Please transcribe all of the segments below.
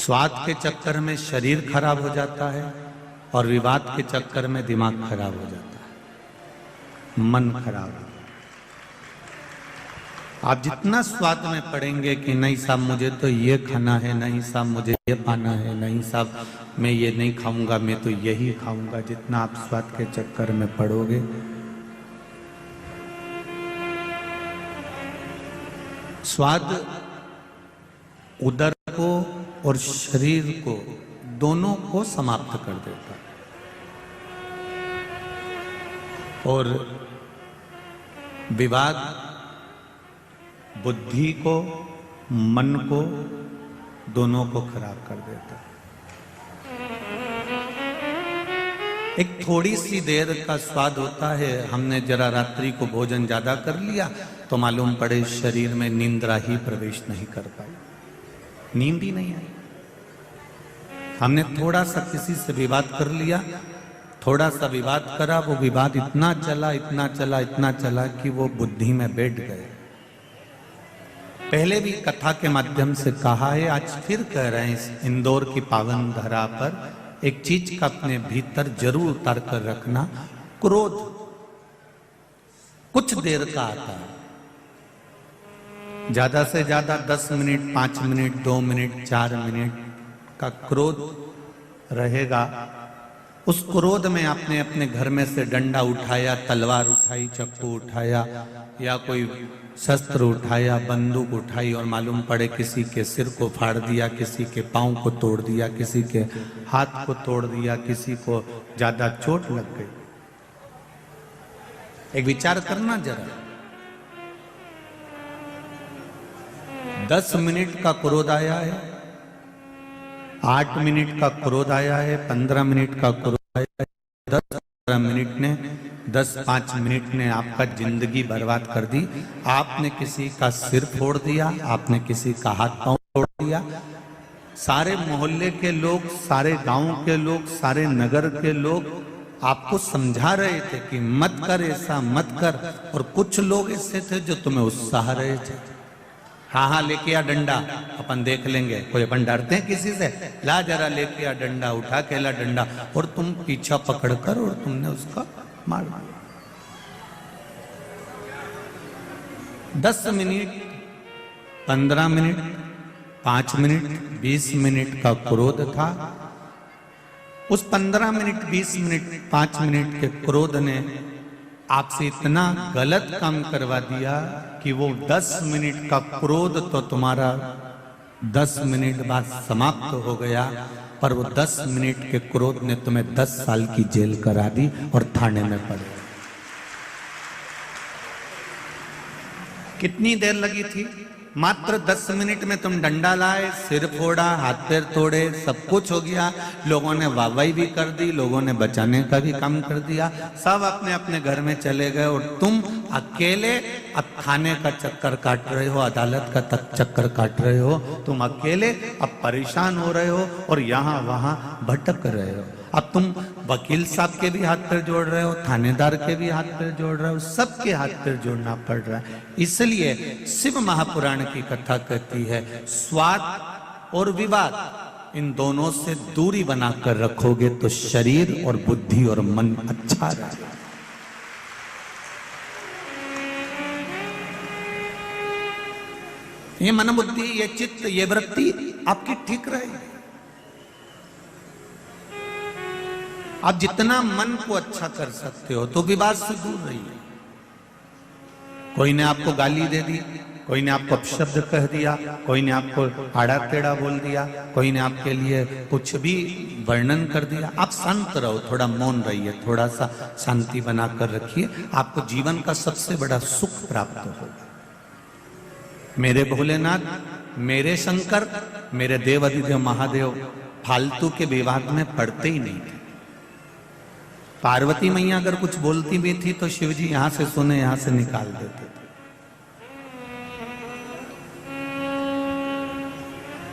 स्वाद के चक्कर में शरीर खराब हो जाता है और विवाद के चक्कर में दिमाग खराब हो जाता है, मन खराब हो जाता है। आप जितना स्वाद में पड़ेंगे कि नहीं साहब मुझे तो ये खाना है, नहीं साहब मुझे ये पाना है, नहीं साहब मैं ये नहीं खाऊंगा, मैं तो यही खाऊंगा, जितना आप स्वाद के चक्कर में पड़ोगे स्वाद उदर को और शरीर को दोनों को समाप्त कर देता है और विवाद बुद्धि को, मन को, दोनों को खराब कर देता है। एक थोड़ी सी देर का स्वाद होता है, हमने जरा रात्रि को भोजन ज्यादा कर लिया तो मालूम पड़े शरीर में निंद्रा ही प्रवेश नहीं कर पाई, नींद ही नहीं आई। हमने थोड़ा सा किसी से विवाद कर लिया, थोड़ा सा विवाद करा, वो विवाद इतना चला इतना चला इतना चला कि वो बुद्धि में बैठ गए। पहले भी कथा के माध्यम से कहा है, आज फिर कह रहे हैं, इस इंदौर की पावन धरा पर एक चीज का अपने भीतर जरूर उतार कर रखना, क्रोध कुछ देर का आता है, ज्यादा से ज्यादा 10 मिनट, 5 मिनट, 2 मिनट, 4 मिनट का क्रोध रहेगा। उस क्रोध में आपने अपने घर में से डंडा उठाया, तलवार उठाई, चाकू उठाया या कोई शस्त्र उठाया, बंदूक उठाई और मालूम पड़े किसी के सिर को फाड़ दिया, किसी के पांव को तोड़ दिया, किसी के हाथ को तोड़ दिया, किसी को ज्यादा चोट लग गई। एक विचार करना जरा, 10 मिनट का क्रोध आया है, 8 मिनट का क्रोध आया है, 15 मिनट का क्रोध आया है, 10-15 मिनट ने 10-5 मिनट ने आपका जिंदगी बर्बाद कर दी। आपने किसी का सिर फोड़ दिया, आपने किसी का हाथ पांव तोड़ दिया। सारे मोहल्ले के लोग, सारे गांव के लोग, सारे नगर के लोग आपको समझा रहे थे कि मत कर, ऐसा मत कर, और कुछ लोग ऐसे थे जो तुम्हें उत्साह रहे थे, हाँ हाँ लेके आ डंडा, अपन देख लेंगे, कोई अपन डरते हैं किसी से, ला जरा लेके आ डंडा, उठा के ला डंडा, और तुम पीछा पकड़कर और तुमने उसका मार दिया। 10 मिनट, 15 मिनट, 5 मिनट, 20 मिनट का क्रोध था। उस 15 मिनट, 20 मिनट, 5 मिनट के क्रोध ने आपसे इतना गलत काम करवा दिया कि वो 10 मिनट का क्रोध तो तुम्हारा 10 मिनट बाद समाप्त हो गया, पर वो 10 मिनट के क्रोध ने तुम्हें 10 साल की जेल करा दी और थाने में पड़े। कितनी देर लगी थी? मात्र 10 मिनट में तुम डंडा लाए, सिर फोड़ा, हाथ पैर तोड़े, सब कुछ हो गया। लोगों ने वाहवाही भी कर दी, लोगों ने बचाने का भी काम कर दिया, सब अपने अपने घर में चले गए और तुम अकेले अब थाने का चक्कर काट रहे हो, अदालत का चक्कर काट रहे हो, तुम अकेले अब परेशान हो रहे हो और यहाँ वहां भटक रहे हो। अब तुम वकील साहब के भी हाथ पैर जोड़ रहे हो, थानेदार के भी हाथ पैर जोड़ रहे हो, सबके हाथ पैर जोड़ना पड़ रहा है। इसलिए शिव महापुराण की कथा कहती है, स्वाद और विवाद इन दोनों से दूरी बनाकर रखोगे तो शरीर और बुद्धि और मन अच्छा रहेगा। ये मन बुद्धि, ये चित्त, ये वृत्ति आपकी ठीक रहेगी। आप जितना मन को अच्छा कर सकते हो तो विवाद से दूर रहिए। कोई ने आपको गाली दे दी, कोई ने आपको अपशब्द कह दिया, कोई ने आपको आड़ा टेढ़ा बोल दिया, कोई ने आपके लिए कुछ भी वर्णन कर दिया, आप शांत रहो, थोड़ा मौन रहिए, थोड़ा सा शांति बनाकर रखिए, आपको जीवन का सबसे बड़ा सुख प्राप्त होगा। मेरे भोलेनाथ, मेरे शंकर, मेरे देव अधिदेव महादेव फालतू के विवाद में पड़ते ही नहीं थे। पार्वती मैया अगर कुछ बोलती भी थी तो शिव जी यहां से सुने, यहां से निकाल देते थे।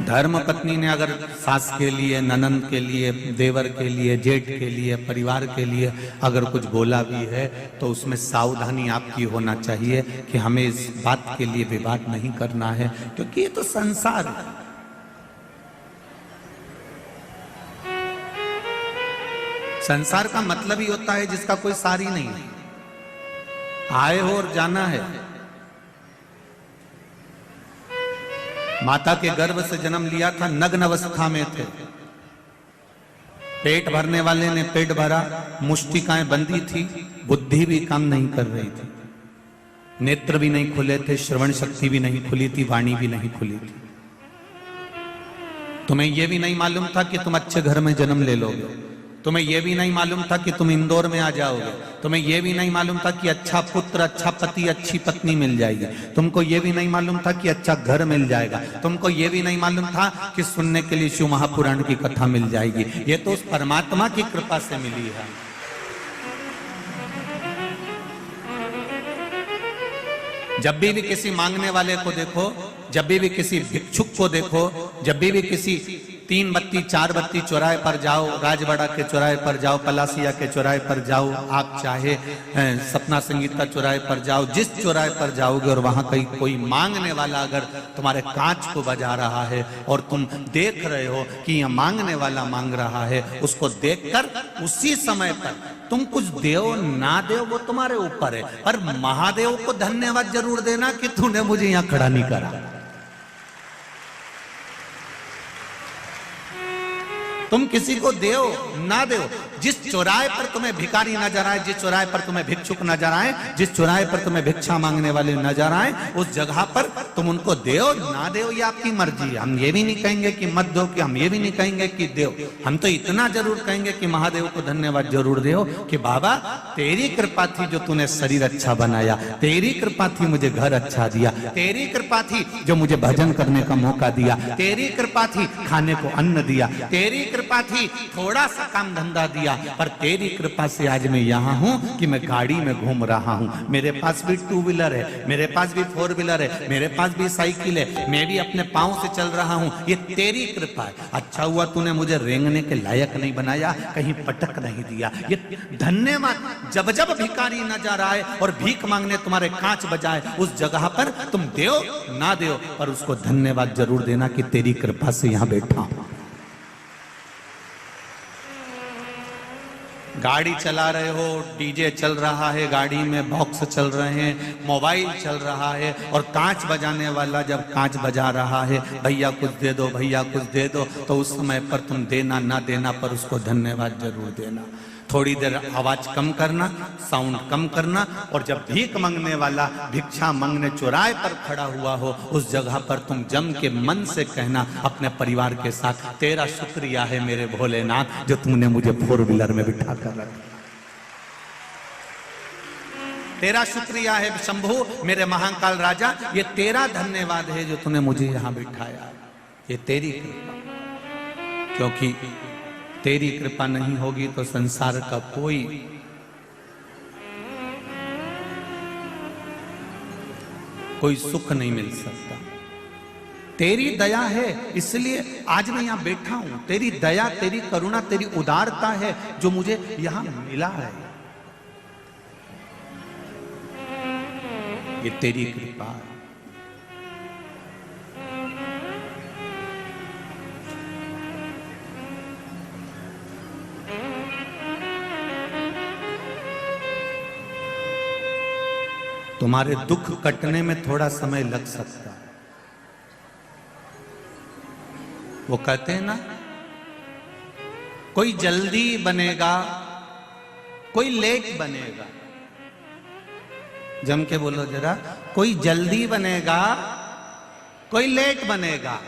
धर्म पत्नी ने अगर सास के लिए, ननंद के लिए, देवर के लिए, जेठ के लिए, परिवार के लिए अगर कुछ बोला भी है तो उसमें सावधानी आपकी होना चाहिए कि हमें इस बात के लिए विवाद नहीं करना है, क्योंकि ये तो संसार है। संसार का मतलब ही होता है जिसका कोई सार ही नहीं है, आए हो और जाना है। माता के गर्भ से जन्म लिया था, नग्न अवस्था में थे, पेट भरने वाले ने पेट भरा, मुष्टिकाएं बंदी थी, बुद्धि भी काम नहीं कर रही थी, नेत्र भी नहीं खुले थे, श्रवण शक्ति भी नहीं खुली थी, वाणी भी नहीं खुली थी। तुम्हें यह भी नहीं मालूम था कि तुम अच्छे घर में जन्म ले लोगे, तुम्हें यह भी नहीं मालूम था कि तुम इंदौर में आ जाओगे, तुम्हें यह भी नहीं मालूम था कि अच्छा पुत्र, अच्छा पति, अच्छी पत्नी मिल जाएगी, तुमको यह भी नहीं मालूम था कि अच्छा घर मिल जाएगा, तुमको यह भी नहीं मालूम था कि सुनने के लिए शिव महापुराण की कथा मिल जाएगी। ये तो उस परमात्मा की कृपा से मिली है। जब भी किसी मांगने वाले को देखो, जब भी किसी भिक्षुक को देखो, जब भी किसी 3 बत्ती 4 बत्ती चौराहे पर जाओ, राजवाड़ा के चौराहे पर जाओ, पलासिया के चौराहे पर जाओ, आप चाहे सपना संगीता चौराहे पर जाओ, जिस चौराहे पर जाओगे और वहां कहीं कोई मांगने वाला अगर तुम्हारे कांच को बजा रहा है और तुम देख रहे हो कि यह मांगने वाला मांग रहा है, उसको देखकर उसी समय पर तुम कुछ देओ ना देओ वो तुम्हारे ऊपर है, पर महादेव को धन्यवाद जरूर देना कि तूने मुझे यहां खड़ा नहीं करा। तुम किसी को देओ ना देओ, जिस चौराहे पर तुम्हें भिखारी नजर आए, जिस चौराहे पर तुम्हें भिक्षुक नजर आए, जिस चौराहे पर तुम्हें भिक्षा मांगने वाले नजर आए, उस जगह पर तुम उनको देओ ना देओ ये आपकी मर्जी है। हम ये भी नहीं कहेंगे कि मत दो, कि हम ये भी नहीं कहेंगे कि देओ, हम तो इतना जरूर कहेंगे कि महादेव को धन्यवाद जरूर देओ कि बाबा तेरी कृपा थी जो तूने शरीर अच्छा बनाया, तेरी कृपा थी मुझे घर अच्छा दिया, तेरी कृपा थी जो मुझे भजन करने का मौका दिया, तेरी कृपा थी खाने को अन्न दिया, तेरी कृपा थी थोड़ा सा काम धंधा दिया, पर तेरी कृपा से आज मैं यहाँ हूँ कि मैं गाड़ी में घूम रहा हूँ, मेरे पास भी 2 व्हीलर है, मेरे पास भी 4 व्हीलर है, मेरे पास भी साइकिल है, मैं भी अपने पांव से चल रहा हूँ, ये तेरी कृपा है। अच्छा हुआ तूने मुझे रेंगने के लायक नहीं बनाया, कहीं पटक नहीं दिया, ये धन्यवाद। जब जब भिखारी नजर आए और भीख मांगने तुम्हारे कांच बजाए, उस जगह पर तुम देओ ना देओ पर उसको धन्यवाद जरूर देना कि तेरी कृपा से यहाँ बैठा हूं। गाड़ी चला रहे हो, डीजे चल रहा है, गाड़ी में बॉक्स चल रहे हैं, मोबाइल चल रहा है और कांच बजाने वाला जब कांच बजा रहा है, भैया कुछ दे दो, भैया कुछ दे दो, तो उस समय पर तुम देना ना देना पर उसको धन्यवाद जरूर देना। थोड़ी देर आवाज कम करना, साउंड कम करना, और जब भीख मांगने वाला भिक्षा मांगने चौराहे पर खड़ा हुआ हो, उस जगह पर तुम जम के मन से कहना अपने परिवार के साथ, तेरा शुक्रिया है मेरे भोलेनाथ जो तुमने मुझे 4 व्हीलर में बिठा कर रखा, तेरा शुक्रिया है शंभू मेरे महाकाल राजा, ये तेरा धन्यवाद है जो तूने मुझे यहां बिठाया, ये तेरी कृपा। क्योंकि तेरी कृपा नहीं होगी तो संसार का कोई सुख नहीं मिल सकता। तेरी दया है इसलिए आज मैं यहां बैठा हूं, तेरी दया, तेरी करुणा, तेरी उदारता है जो मुझे यहां मिला है, ये तेरी कृपा है। तुम्हारे दुख कटने में थोड़ा समय लग सकता है। वो कहते हैं ना, कोई जल्दी बनेगा, कोई लेट बनेगा। जम के बोलो जरा, कोई जल्दी बनेगा, कोई लेट बनेगा,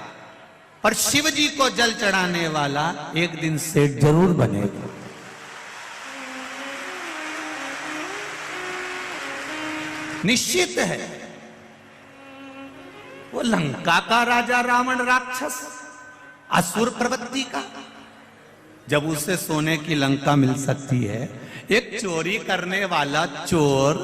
पर शिव जी को जल चढ़ाने वाला एक दिन सेठ जरूर बनेगा। निश्चित है। वो लंका का राजा रावण राक्षस, असुर प्रवृत्ति का, जब उसे सोने की लंका मिल सकती है, एक चोरी करने वाला चोर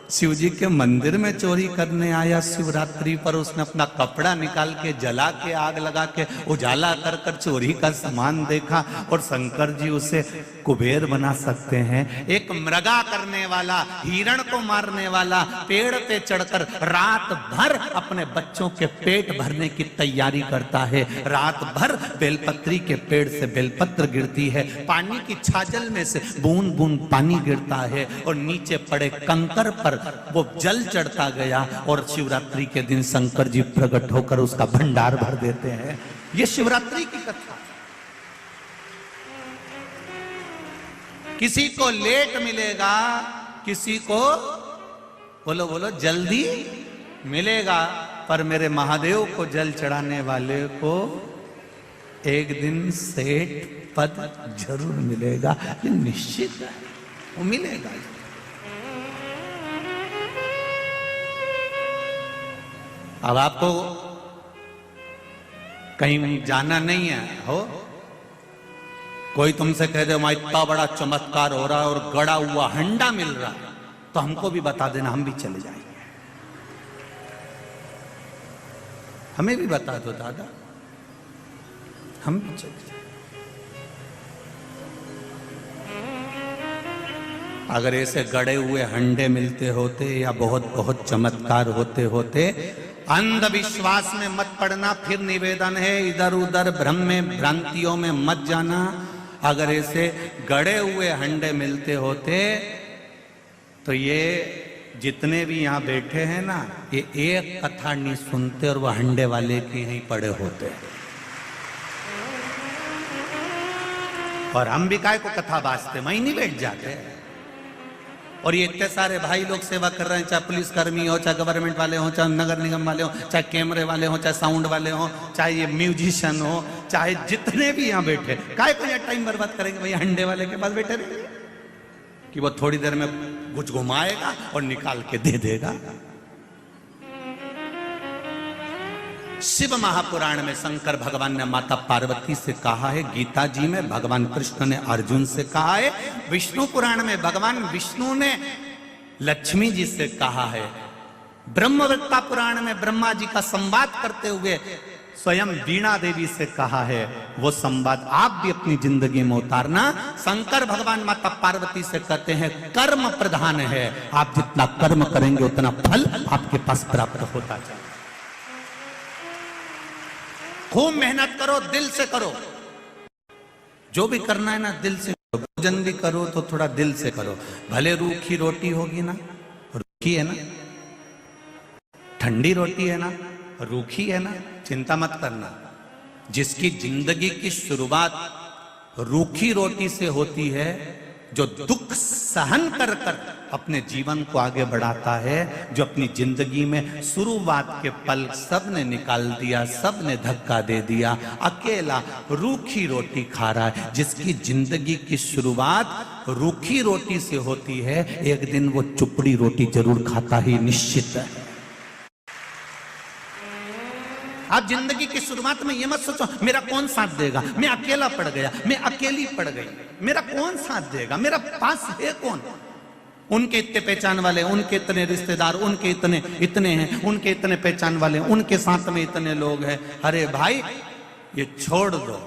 शिव जी के मंदिर में चोरी करने आया शिवरात्रि पर, उसने अपना कपड़ा निकाल के जला के आग लगा के उजाला कर कर चोरी का सामान देखा, और शंकर जी उसे कुबेर बना सकते हैं। एक मृगा करने वाला, हिरण को मारने वाला, पेड़ पे चढ़कर रात भर अपने बच्चों के पेट भरने की तैयारी करता है। रात भर बेलपत्री के पेड़ से बेलपत्र गिरती है, पानी की छाजल में से बूंद बूंद पानी गिरता है, और नीचे पड़े कंकर पर वो जल चढ़ता गया, और शिवरात्रि के दिन शंकर जी प्रकट होकर उसका भंडार भर देते हैं। ये शिवरात्रि की कथा। किसी को लेट मिलेगा, किसी को बोलो बोलो जल्दी मिलेगा, पर मेरे महादेव को जल चढ़ाने वाले को एक दिन सेठ पद जरूर मिलेगा। ये निश्चित है, वो मिलेगा। अब आपको कहीं जाना नहीं है, हो कोई तुमसे कह दे हमारा इतना बड़ा चमत्कार हो रहा है और गड़ा हुआ हंडा मिल रहा है, तो हमको भी बता देना, हम भी चले जाएंगे। हमें भी बता दो दादा, हम भी चले जाएंगे। अगर ऐसे गड़े हुए हंडे मिलते होते या बहुत बहुत चमत्कार होते होते, अंधविश्वास में मत पड़ना। फिर निवेदन है, इधर उधर भ्रम में भ्रांतियों में मत जाना। अगर ऐसे गड़े हुए हंडे मिलते होते तो ये जितने भी यहाँ बैठे हैं ना, ये एक कथा नहीं सुनते और वह हंडे वाले के यहीं पड़े होते। और हम भी काय को कथा बाजते, वहीं नहीं बैठ जाते। और ये इतने सारे भाई लोग सेवा कर रहे हैं, चाहे पुलिसकर्मी हो, चाहे गवर्नमेंट वाले हो, चाहे नगर निगम वाले हो, चाहे कैमरे वाले हो, चाहे साउंड वाले हो, चाहे ये म्यूजिशियन हो, चाहे जितने भी यहाँ बैठे, काय को ये टाइम बर्बाद करेंगे भैया हंडे वाले के पास बैठे रहेंगे कि वो थोड़ी देर में कुछ घुमाएगा और निकाल के दे देगा। शिव महापुराण में शंकर भगवान ने माता पार्वती से कहा है, गीता जी में भगवान कृष्ण ने अर्जुन से कहा है, विष्णु पुराण में भगवान विष्णु ने लक्ष्मी जी से कहा है, ब्रह्मवृत्ता पुराण में ब्रह्मा जी का संवाद करते हुए स्वयं वीणा देवी से कहा है। वो संवाद आप भी अपनी जिंदगी में उतारना। शंकर भगवान माता पार्वती से कहते हैं, कर्म प्रधान है, आप जितना कर्म करेंगे उतना फल आपके पास प्राप्त होता जाए। खूब मेहनत करो, दिल से करो, जो भी करना है ना दिल से करो। भोजन भी करो तो थोड़ा दिल से करो। भले रूखी रोटी होगी ना, रूखी है ना, ठंडी रोटी है ना, रूखी है ना, चिंता मत करना। जिसकी जिंदगी की शुरुआत रूखी रोटी से होती है, जो दुख सहन कर कर अपने जीवन को आगे बढ़ाता है, जो अपनी जिंदगी में शुरुआत के पल सबने निकाल दिया, सबने धक्का दे दिया, अकेला रूखी रोटी खा रहा है। जिसकी जिंदगी की शुरुआत रूखी रोटी से होती है, एक दिन वो चुपड़ी रोटी जरूर खाता ही निश्चित है। आप जिंदगी की शुरुआत में ये मत सोचो मेरा कौन साथ देगा, मैं अकेला पड़ गया, मैं अकेली पड़ गई, मेरा कौन साथ देगा, मेरा पास है कौन। उनके इतने पहचान वाले, उनके इतने रिश्तेदार, उनके इतने हैं, उनके इतने पहचान वाले, उनके साथ में इतने लोग हैं। अरे भाई ये छोड़ दो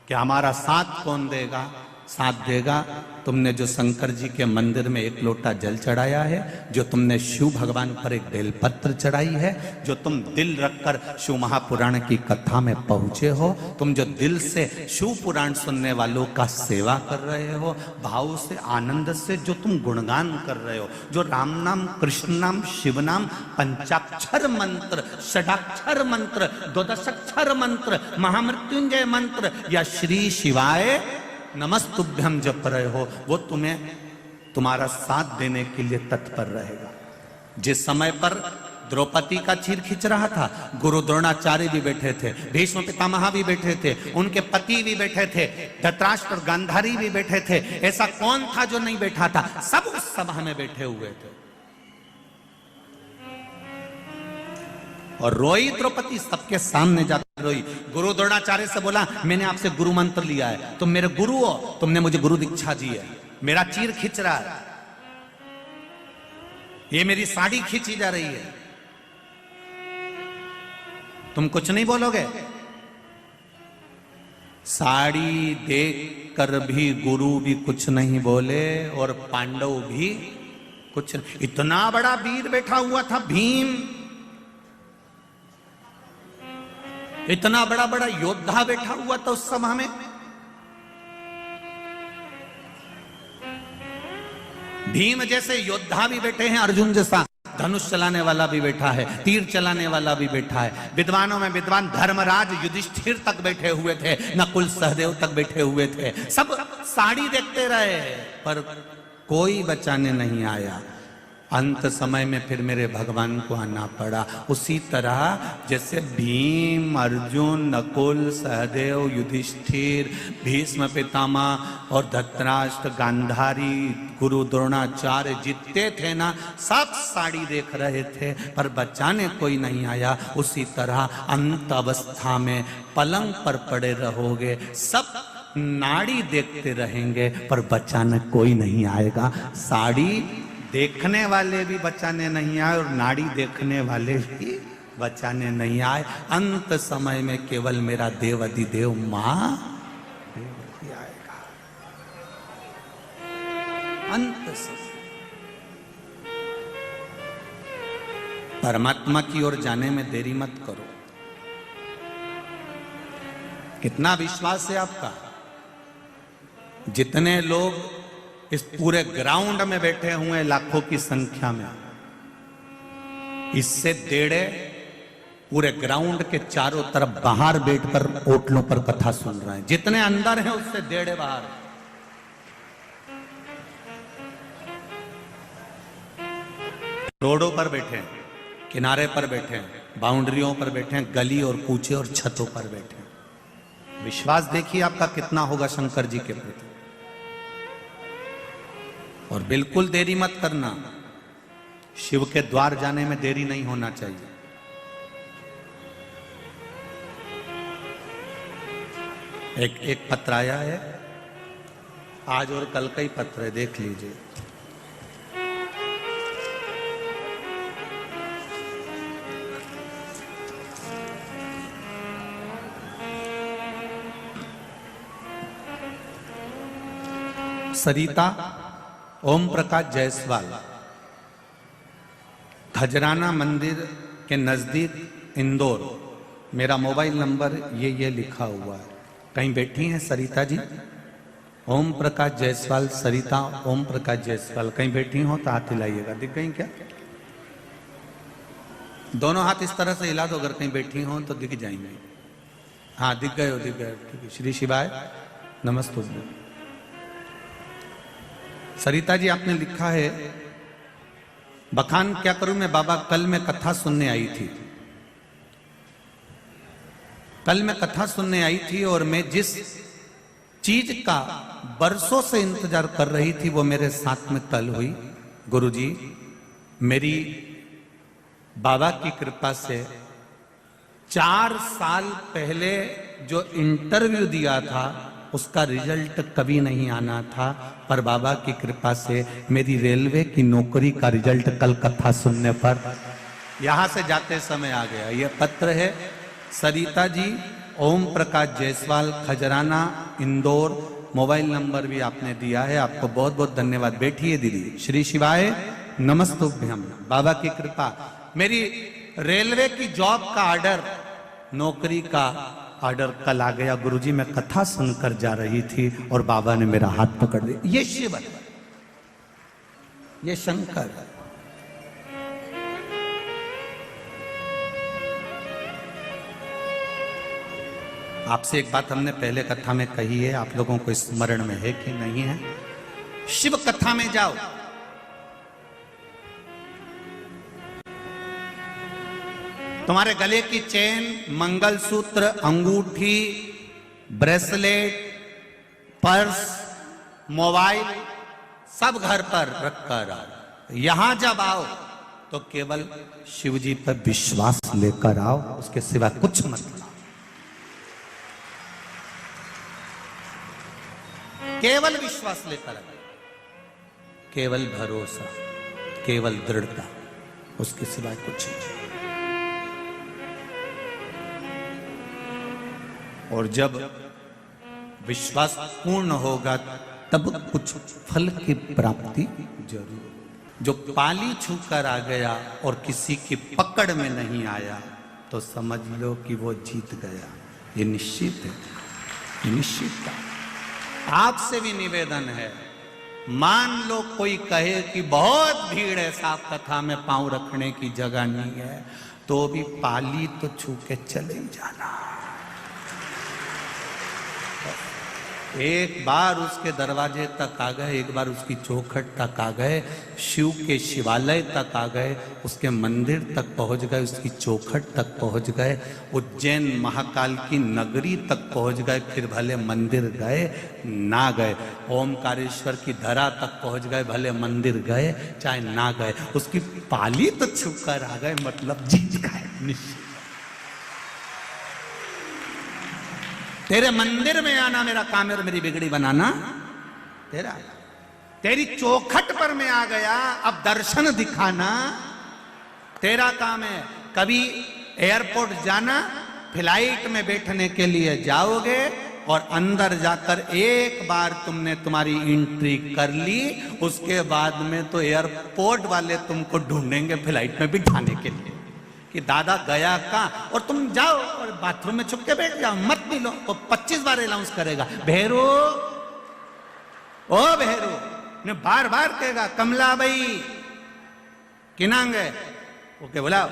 कि हमारा साथ कौन देगा। साथ देगा तुमने जो शंकर जी के मंदिर में एक लोटा जल चढ़ाया है, जो तुमने शिव भगवान पर एक बेलपत्र चढ़ाई है, जो तुम दिल रखकर शिव महापुराण की कथा में पहुंचे हो, तुम जो दिल से शिव पुराण सुनने वालों का सेवा कर रहे हो, भाव से आनंद से जो तुम गुणगान कर रहे हो, जो राम नाम, कृष्ण नाम, शिव नाम, पंचाक्षर मंत्र, षडाक्षर मंत्र, द्वादशाक्षर मंत्र, महामृत्युंजय मंत्र या श्री शिवाय नमस्तुभ्यम जप रहे हो, वो तुम्हें तुम्हारा साथ देने के लिए तत्पर रहेगा। जिस समय पर द्रौपदी का चीर खींच रहा था, गुरु द्रोणाचार्य भी बैठे थे, भीष्म पितामह भी बैठे थे, उनके पति भी बैठे थे, धृतराष्ट्र और गांधारी भी बैठे थे। ऐसा कौन था जो नहीं बैठा था? सब उस सभा में बैठे हुए थे। और रोई द्रौपदी, सबके सामने जाकर रोई। गुरु द्रोणाचार्य से बोला, मैंने आपसे गुरु मंत्र लिया है, तुम मेरे गुरु हो, तुमने मुझे गुरु दीक्षा दी है, मेरा चीर खींच रहा है। ये मेरी साड़ी खींची जा रही है, तुम कुछ नहीं बोलोगे? साड़ी देख कर भी गुरु भी कुछ नहीं बोले और पांडव भी कुछ नहीं। इतना बड़ा वीर बैठा हुआ था भीम, इतना बड़ा बड़ा योद्धा बैठा हुआ था उस सभा में। भीम जैसे योद्धा भी बैठे हैं, अर्जुन जैसा धनुष चलाने वाला भी बैठा है, तीर चलाने वाला भी बैठा है। विद्वानों में विद्वान धर्मराज युधिष्ठिर तक बैठे हुए थे, नकुल सहदेव तक बैठे हुए थे। सब साड़ी देखते रहे पर कोई बचाने नहीं आया। अंत समय में फिर मेरे भगवान को आना पड़ा। उसी तरह जैसे भीम, अर्जुन, नकुल, सहदेव, युधिष्ठिर, भीष्म पितामह और धृतराष्ट्र, गांधारी, गुरु द्रोणाचार्य जितने थे ना, सब साड़ी देख रहे थे पर बचाने कोई नहीं आया। उसी तरह अंत अवस्था में पलंग पर पड़े रहोगे, सब नाड़ी देखते रहेंगे पर बचाने कोई नहीं आएगा। साड़ी देखने वाले भी बचाने नहीं आए और नाड़ी देखने वाले भी बचाने नहीं आए। अंत समय में केवल मेरा देव अधिदेव मां ही आएगा। अंत समय परमात्मा की ओर जाने में देरी मत करो। कितना विश्वास है आपका? जितने लोग इस पूरे ग्राउंड में बैठे हुए हैं लाखों की संख्या में, इससे डेढ़े पूरे ग्राउंड के चारों तरफ बाहर बैठकर ओटलों पर कथा सुन रहे हैं। जितने अंदर हैं उससे डेढ़े बाहर। रोडों पर बैठे हैं, किनारे पर बैठे हैं, बाउंड्रियों पर बैठे हैं, गली और कूचे और छतों पर बैठे हैं। विश्वास देखिए आपका कितना होगा शंकर जी के प्रति। और बिल्कुल देरी मत करना, शिव के द्वार जाने में देरी नहीं होना चाहिए। एक पत्र आया है, आज और कल का ही पत्र है, देख लीजिए। सरिता ओम प्रकाश जायसवाल, खजराना मंदिर के नजदीक इंदौर। मेरा मोबाइल नंबर ये लिखा हुआ है। कहीं बैठी हैं सरिता जी? ओम प्रकाश जायसवाल, सरिता ओम प्रकाश जायसवाल कहीं बैठी हो तो हाथ हिलाइएगा। दिख गई क्या? दोनों हाथ इस तरह से हिला दो, अगर कहीं बैठी हो तो दिख जाएंगे। हाँ दिख गए हो, दिख गए। श्री शिवाय नमस्ते। सरिता जी आपने लिखा है, बखान क्या करूं मैं बाबा, कल मैं कथा सुनने आई थी। कल मैं कथा सुनने आई थी और मैं जिस चीज का बरसों से इंतजार कर रही थी वो मेरे साथ में कल हुई। गुरुजी, मेरी बाबा की कृपा से 4 साल पहले जो इंटरव्यू दिया था उसका रिजल्ट कभी नहीं आना था, पर बाबा की कृपा से मेरी रेलवे की नौकरी का रिजल्ट कल कथा सुनने पर यहां से जाते समय आ गया। यह पत्र है सरिता जी, ओम प्रकाश जायसवाल, खजराना, इंदौर। मोबाइल नंबर भी आपने दिया है, आपको बहुत बहुत धन्यवाद। बैठिए दीदी। श्री शिवाय नमस्तुभ्यम। बाबा की कृपा, मेरी रेलवे की जॉब का ऑर्डर, नौकरी का ऑर्डर कल आ गया। गुरुजी मैं कथा सुनकर जा रही थी और बाबा ने मेरा हाथ पकड़ दिया। ये शिव है, ये शंकर। आपसे एक बात हमने पहले कथा में कही है, आप लोगों को स्मरण में है कि नहीं है? शिव कथा में जाओ, तुम्हारे गले की चेन, मंगलसूत्र, अंगूठी, ब्रेसलेट, पर्स, मोबाइल सब घर पर रखकर आओ। यहां जब आओ तो केवल शिव जी पर विश्वास लेकर आओ, उसके सिवा कुछ मत लाओ। केवल विश्वास लेकर आओ, केवल भरोसा, केवल दृढ़ता, उसके सिवाय कुछ नहीं। और जब विश्वास पूर्ण होगा तब कुछ फल की प्राप्ति जरूर। जो पाली छूकर आ गया और किसी की पकड़ में नहीं आया तो समझ लो कि वो जीत गया। ये निश्चित है, ये निश्चित है। आपसे भी निवेदन है, मान लो कोई कहे कि बहुत भीड़ है, साफ कथा में पांव रखने की जगह नहीं है, तो भी पाली तो छू के चले जाना। एक बार उसके दरवाजे तक आ गए, एक बार उसकी चौखट तक आ गए, शिव के शिवालय तक आ गए, उसके मंदिर तक पहुंच गए, उसकी चौखट तक पहुंच गए, उज्जैन महाकाल की नगरी तक पहुंच गए, फिर भले मंदिर गए ना गए, ओमकारेश्वर की धरा तक पहुंच गए, भले मंदिर गए चाहे ना गए, उसकी पाली तो छूकर आ गए, मतलब जीत गए निश्चित। तेरे मंदिर में आना मेरा काम है और मेरी बिगड़ी बनाना तेरा। तेरी चौखट पर मैं आ गया, अब दर्शन दिखाना तेरा काम है। कभी एयरपोर्ट जाना, फ्लाइट में बैठने के लिए जाओगे और अंदर जाकर एक बार तुमने तुम्हारी एंट्री कर ली, उसके बाद में तो एयरपोर्ट वाले तुमको ढूंढेंगे फ्लाइट में बिठाने के लिए कि दादा गया कहाँ, और तुम जाओ और बाथरूम में छुप के बैठ जाओ, मत मिलो, वो 25 बार अनाउंस करेगा, भेरू ओ भेरू, ने बार बार कहेगा कमला भाई किनांग है, ओके बुलाओ,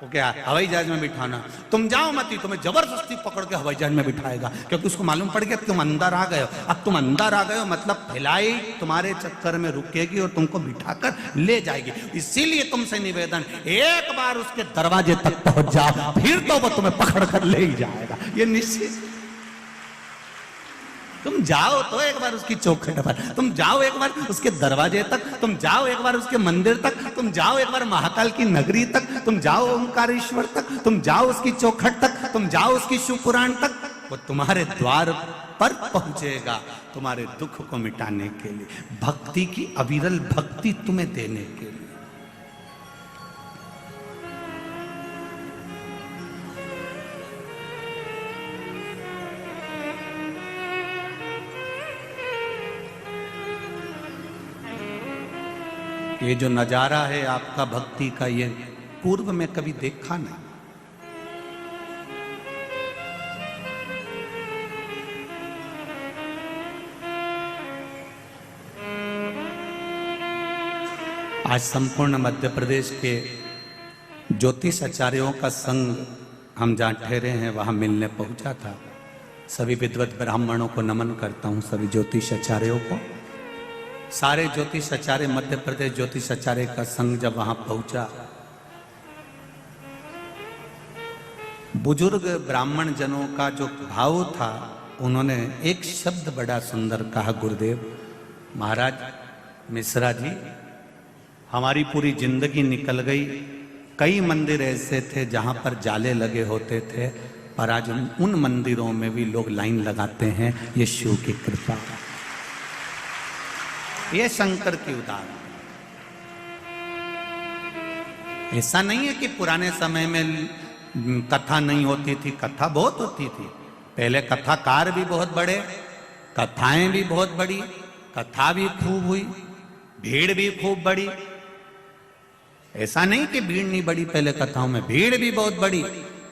ओके हवाई जहाज में बिठाना। तुम जाओ मत ही, तुम्हें जबरदस्ती पकड़ के हवाई जहाज में बिठाएगा, क्योंकि उसको मालूम पड़ गया तुम अंदर आ गए हो। अब तुम अंदर आ गए हो मतलब फ्लाइट तुम्हारे चक्कर में रुकेगी और तुमको बिठाकर ले जाएगी। इसीलिए तुमसे निवेदन, एक बार उसके दरवाजे तक पहुंच जाओ, फिर तो वो तुम्हें पकड़ कर ले ही जाएगा, ये निश्चित। तुम जाओ तो एक बार उसकी चौखट पर, तुम जाओ एक बार उसके दरवाजे तक, तुम जाओ एक बार उसके मंदिर तक, तुम जाओ एक बार महाकाल की नगरी तक, तुम जाओ ओंकारेश्वर तक, तुम जाओ उसकी चौखट तक, तुम जाओ उसकी शिव पुराण तक, वो तुम्हारे द्वार पर पहुंचेगा तुम्हारे दुख को मिटाने के लिए, भक्ति की अविरल भक्ति तुम्हें देने के लिए। ये जो नजारा है आपका भक्ति का, ये पूर्व में कभी देखा नहीं। आज संपूर्ण मध्य प्रदेश के ज्योतिष आचार्यों का संघ हम जहाँ ठहरे हैं वहां मिलने पहुंचा था। सभी विद्वत ब्राह्मणों को नमन करता हूं, सभी ज्योतिष आचार्यों को। सारे ज्योतिष आचार्य, मध्य प्रदेश ज्योतिष आचार्य का संघ जब वहां पहुंचा, बुजुर्ग ब्राह्मण जनों का जो भाव था, उन्होंने एक शब्द बड़ा सुंदर कहा, गुरुदेव महाराज मिश्रा जी, हमारी पूरी जिंदगी निकल गई, कई मंदिर ऐसे थे जहां पर जाले लगे होते थे, पर आज उन मंदिरों में भी लोग लाइन लगाते हैं, ये शिव की कृपा, ये शंकर की उदाहरण। ऐसा नहीं है कि पुराने समय में कथा नहीं होती थी, कथा बहुत होती थी। पहले कथाकार भी बहुत बड़े, कथाएं भी बहुत बड़ी, कथा भी खूब हुई, भीड़ भी खूब बड़ी। ऐसा नहीं कि भीड़ नहीं बड़ी, पहले कथाओं में भीड़ भी बहुत बड़ी,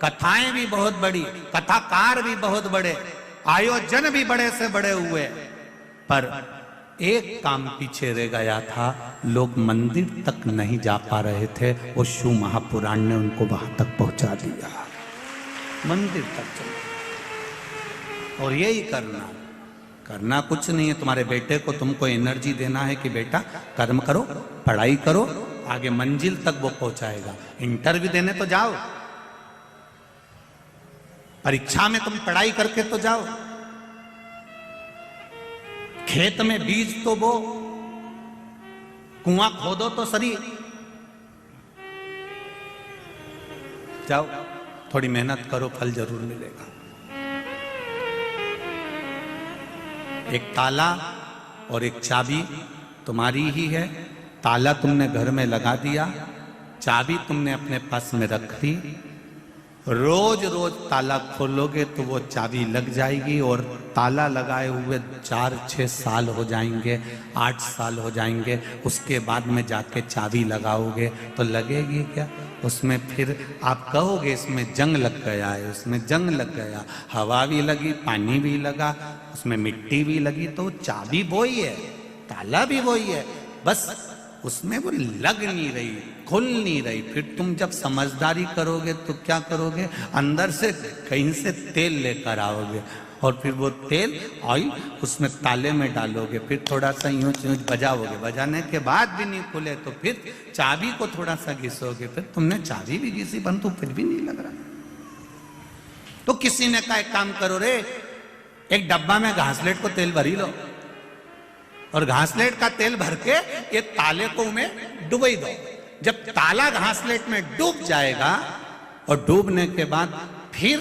कथाएं भी बहुत बड़ी, कथाकार भी बहुत बड़े, आयोजन भी बड़े से बड़े हुए, पर एक काम पीछे रह गया था, लोग मंदिर तक नहीं जा पा रहे थे, वो शिव महापुराण ने उनको वहां तक पहुंचा दिया, मंदिर तक चलो। और यही करना कुछ नहीं है। तुम्हारे बेटे को तुमको एनर्जी देना है कि बेटा कर्म करो, पढ़ाई करो, आगे मंजिल तक वो पहुंचाएगा। इंटरव्यू देने तो जाओ, परीक्षा में तुम पढ़ाई करके तो जाओ, खेत में बीज तो बो, कुआं खोदो तो सही, जाओ थोड़ी मेहनत करो, फल जरूर मिलेगा। एक ताला और एक चाबी तुम्हारी ही है, ताला तुमने घर में लगा दिया, चाबी तुमने अपने पास में रख दी, रोज रोज ताला खोलोगे तो वो चाबी लग जाएगी और ताला लगाए हुए 4-6 साल हो जाएंगे, 8 साल हो जाएंगे, उसके बाद में जाके चाबी लगाओगे तो लगेगी क्या? उसमें फिर आप कहोगे इसमें जंग लग गया है, उसमें जंग लग गया, हवा भी लगी, पानी भी लगा, उसमें मिट्टी भी लगी, तो चाबी वही है, ताला भी वही है, बस उसमें वो लग नहीं रही, खुल नहीं रही। फिर तुम जब समझदारी करोगे तो क्या करोगे? अंदर से कहीं से तेल लेकर आओगे और फिर वो तेल ऑयल उसमें ताले में डालोगे, फिर थोड़ा सा यूं यूं बजाओगे, बजाने के बाद भी नहीं खुले तो फिर चाबी को थोड़ा सा घिसोगे, फिर तुमने चाबी भी घिसी परंतु फिर भी नहीं लग रहा। तो किसी ने कहा एक काम करो रे, एक डब्बा में घासलेट को तेल भरी लो और घासलेट का तेल भर के ये ताले को में डुबई दो। जब ताला घासलेट में डूब जाएगा और डूबने के बाद फिर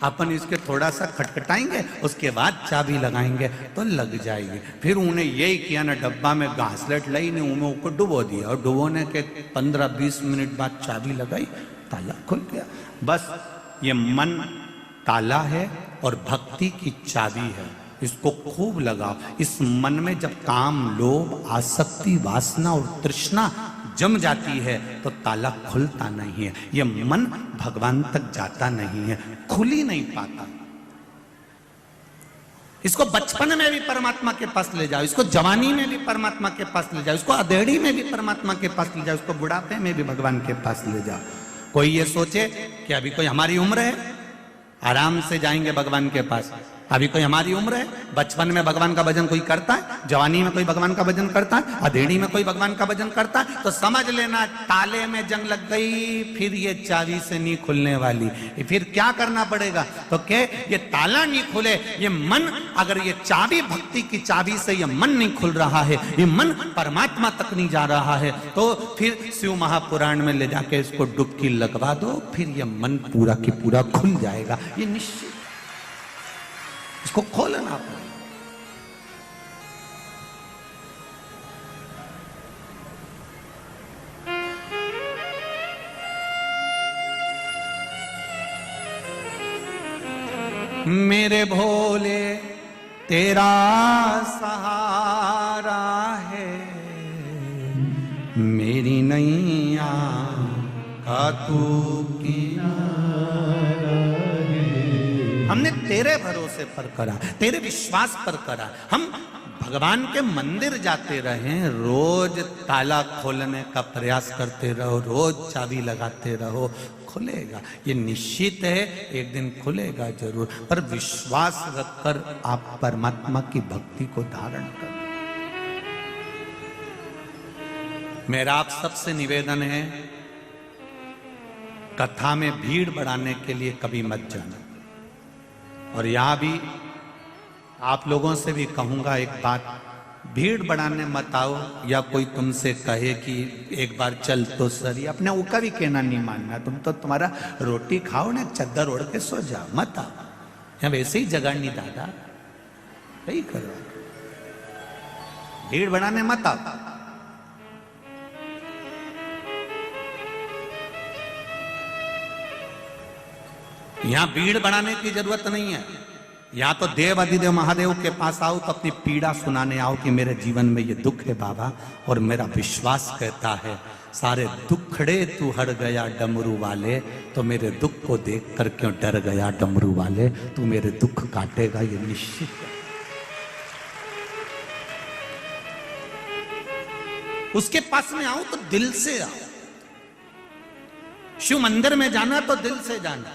अपन इसके थोड़ा सा खटखटाएंगे, उसके बाद चाबी लगाएंगे तो लग जाएगी। फिर उन्हें यही किया ना, डब्बा में घासलेट लाई नहीं, उन्हें ऊपर डुबो दिया और डुबोने के 15-20 मिनट बाद चाबी लगाई, ताला खुल गया। बस ये मन ताला है और भक्ति की चाबी है, इसको खूब लगाओ। इस मन में जब काम, लोभ, आसक्ति, वासना और तृष्णा जम जाती है तो ताला खुलता नहीं है, ये मन भगवान तक जाता नहीं है, खुल ही नहीं पाता। इसको बचपन में भी परमात्मा के पास ले जाओ, इसको जवानी में भी परमात्मा के पास ले जाओ, इसको अधेड़ी में भी परमात्मा के पास ले जाओ, इसको बुढ़ापे में भी भगवान के पास ले जाओ। कोई ये सोचे कि अभी कोई हमारी उम्र है, आराम से जाएंगे भगवान के पास। अभी कोई हमारी उम्र है, बचपन में भगवान का भजन कोई करता है, जवानी में कोई भगवान का भजन करता है, अधेड़ी में कोई भगवान का भजन करता है, तो समझ लेना ताले में जंग लग गई, फिर ये चाबी से नहीं खुलने वाली। फिर क्या करना पड़ेगा? तो क्या ये ताला नहीं खुले, ये मन, अगर ये चाबी, भक्ति की चाबी से ये मन नहीं खुल रहा है, ये मन परमात्मा तक नहीं जा रहा है, तो फिर शिव महापुराण में ले जाके इसको डुबकी लगवा दो, फिर ये मन पूरा की पूरा खुल जाएगा, ये निश्चित। इसको खोलना पड़ेगा। मेरे भोले तेरा सहारा है, मेरी नैया का तू किनारा है। हमने तेरे भरोसे पर करा, तेरे विश्वास पर करा। हम भगवान के मंदिर जाते रहे, रोज ताला खोलने का प्रयास करते रहो, रोज चाबी लगाते रहो, खुलेगा। ये निश्चित है एक दिन खुलेगा जरूर, पर विश्वास रखकर आप परमात्मा की भक्ति को धारण करें। मेरा आप सबसे निवेदन है, कथा में भीड़ बढ़ाने के लिए कभी मत जाना। और यहां भी आप लोगों से भी कहूंगा एक बात, भीड़ बढ़ाने मत आओ, या कोई तुमसे कहे कि एक बार चल तो सही, अपने ऊका भी कहना नहीं मानना। तुम तो तुम्हारा रोटी खाओ ना, चद्दर ओढ़ के सो जाओ, मत आओ। यहाँ वैसे ही जगह नहीं दादा, यही करो, भीड़ बढ़ाने मत आओ। यहां भीड़ बढ़ाने की जरूरत नहीं है। या तो देव अधिदेव महादेव के पास आओ तो अपनी पीड़ा सुनाने आओ कि मेरे जीवन में ये दुख है बाबा, और मेरा विश्वास कहता है सारे दुखड़े तू हट गया डमरू वाले, तो मेरे दुख को देख कर क्यों डर गया डमरू वाले, तू मेरे दुख काटेगा ये निश्चित है। उसके पास में आओ तो दिल से आओ। शिव मंदिर में जाना तो दिल से जाना,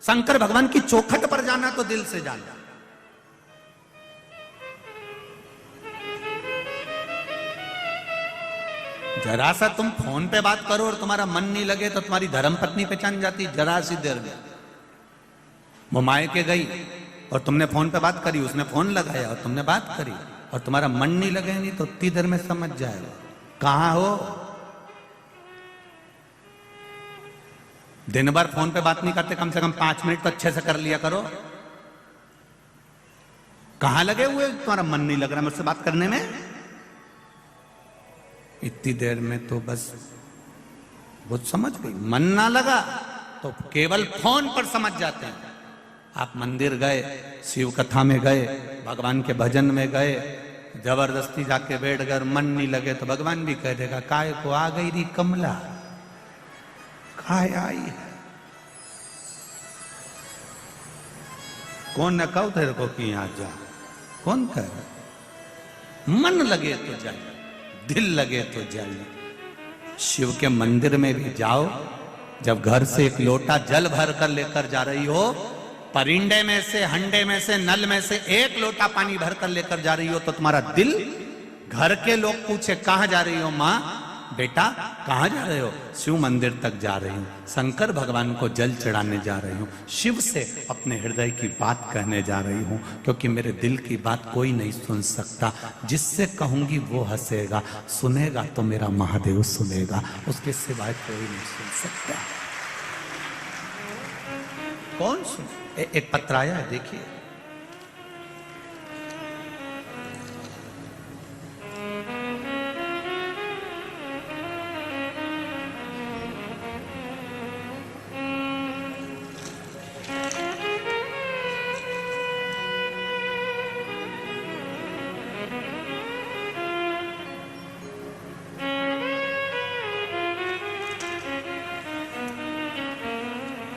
शंकर भगवान की चौखट पर जाना तो दिल से जाना। जरा सा तुम फोन पे बात करो और तुम्हारा मन नहीं लगे तो तुम्हारी धर्मपत्नी पहचान जाती, जरा सी देर में। वो मायके गई और तुमने फोन पे बात करी, उसने फोन लगाया और तुमने बात करी, और तुम्हारा मन नहीं लगे नहीं तो उतनी देर में समझ जाएगा कहां हो। दिन भर फोन पे बात नहीं करते, कम से कम 5 मिनट तो अच्छे से कर लिया करो। कहां लगे हुए, तुम्हारा मन नहीं लग रहा मुझसे बात करने में। इतनी देर में तो बस वो समझ गई। मन ना लगा तो केवल फोन पर समझ जाते हैं। आप मंदिर गए, शिव कथा में गए, भगवान के भजन में गए, जबरदस्ती जाके बैठ गए, मन नहीं लगे तो भगवान भी कह देगा काय को आ गई री कमला, काय आई है। कौन न कहो तेरे को कि यहां जा, कौन कह? मन लगे तो जाइए, दिल लगे तो जाइए। शिव के मंदिर में भी जाओ, जब घर से एक लोटा जल भर कर लेकर जा रही हो, परिंडे में से, हंडे में से, नल में से एक लोटा पानी भर कर लेकर जा रही हो, तो तुम्हारा दिल, घर के लोग पूछे कहां जा रही हो मां, बेटा कहां जा रहे हो? शिव मंदिर तक जा रही हूं, शंकर भगवान को जल चढ़ाने जा रही हूं, शिव से अपने हृदय की बात कहने जा रही हूं, क्योंकि मेरे दिल की बात कोई नहीं सुन सकता। जिससे कहूंगी वो हंसेगा, सुनेगा तो मेरा महादेव सुनेगा, उसके सिवाय कोई नहीं सुन सकता। कौन सुन? एक पत्र आया है, देखिए।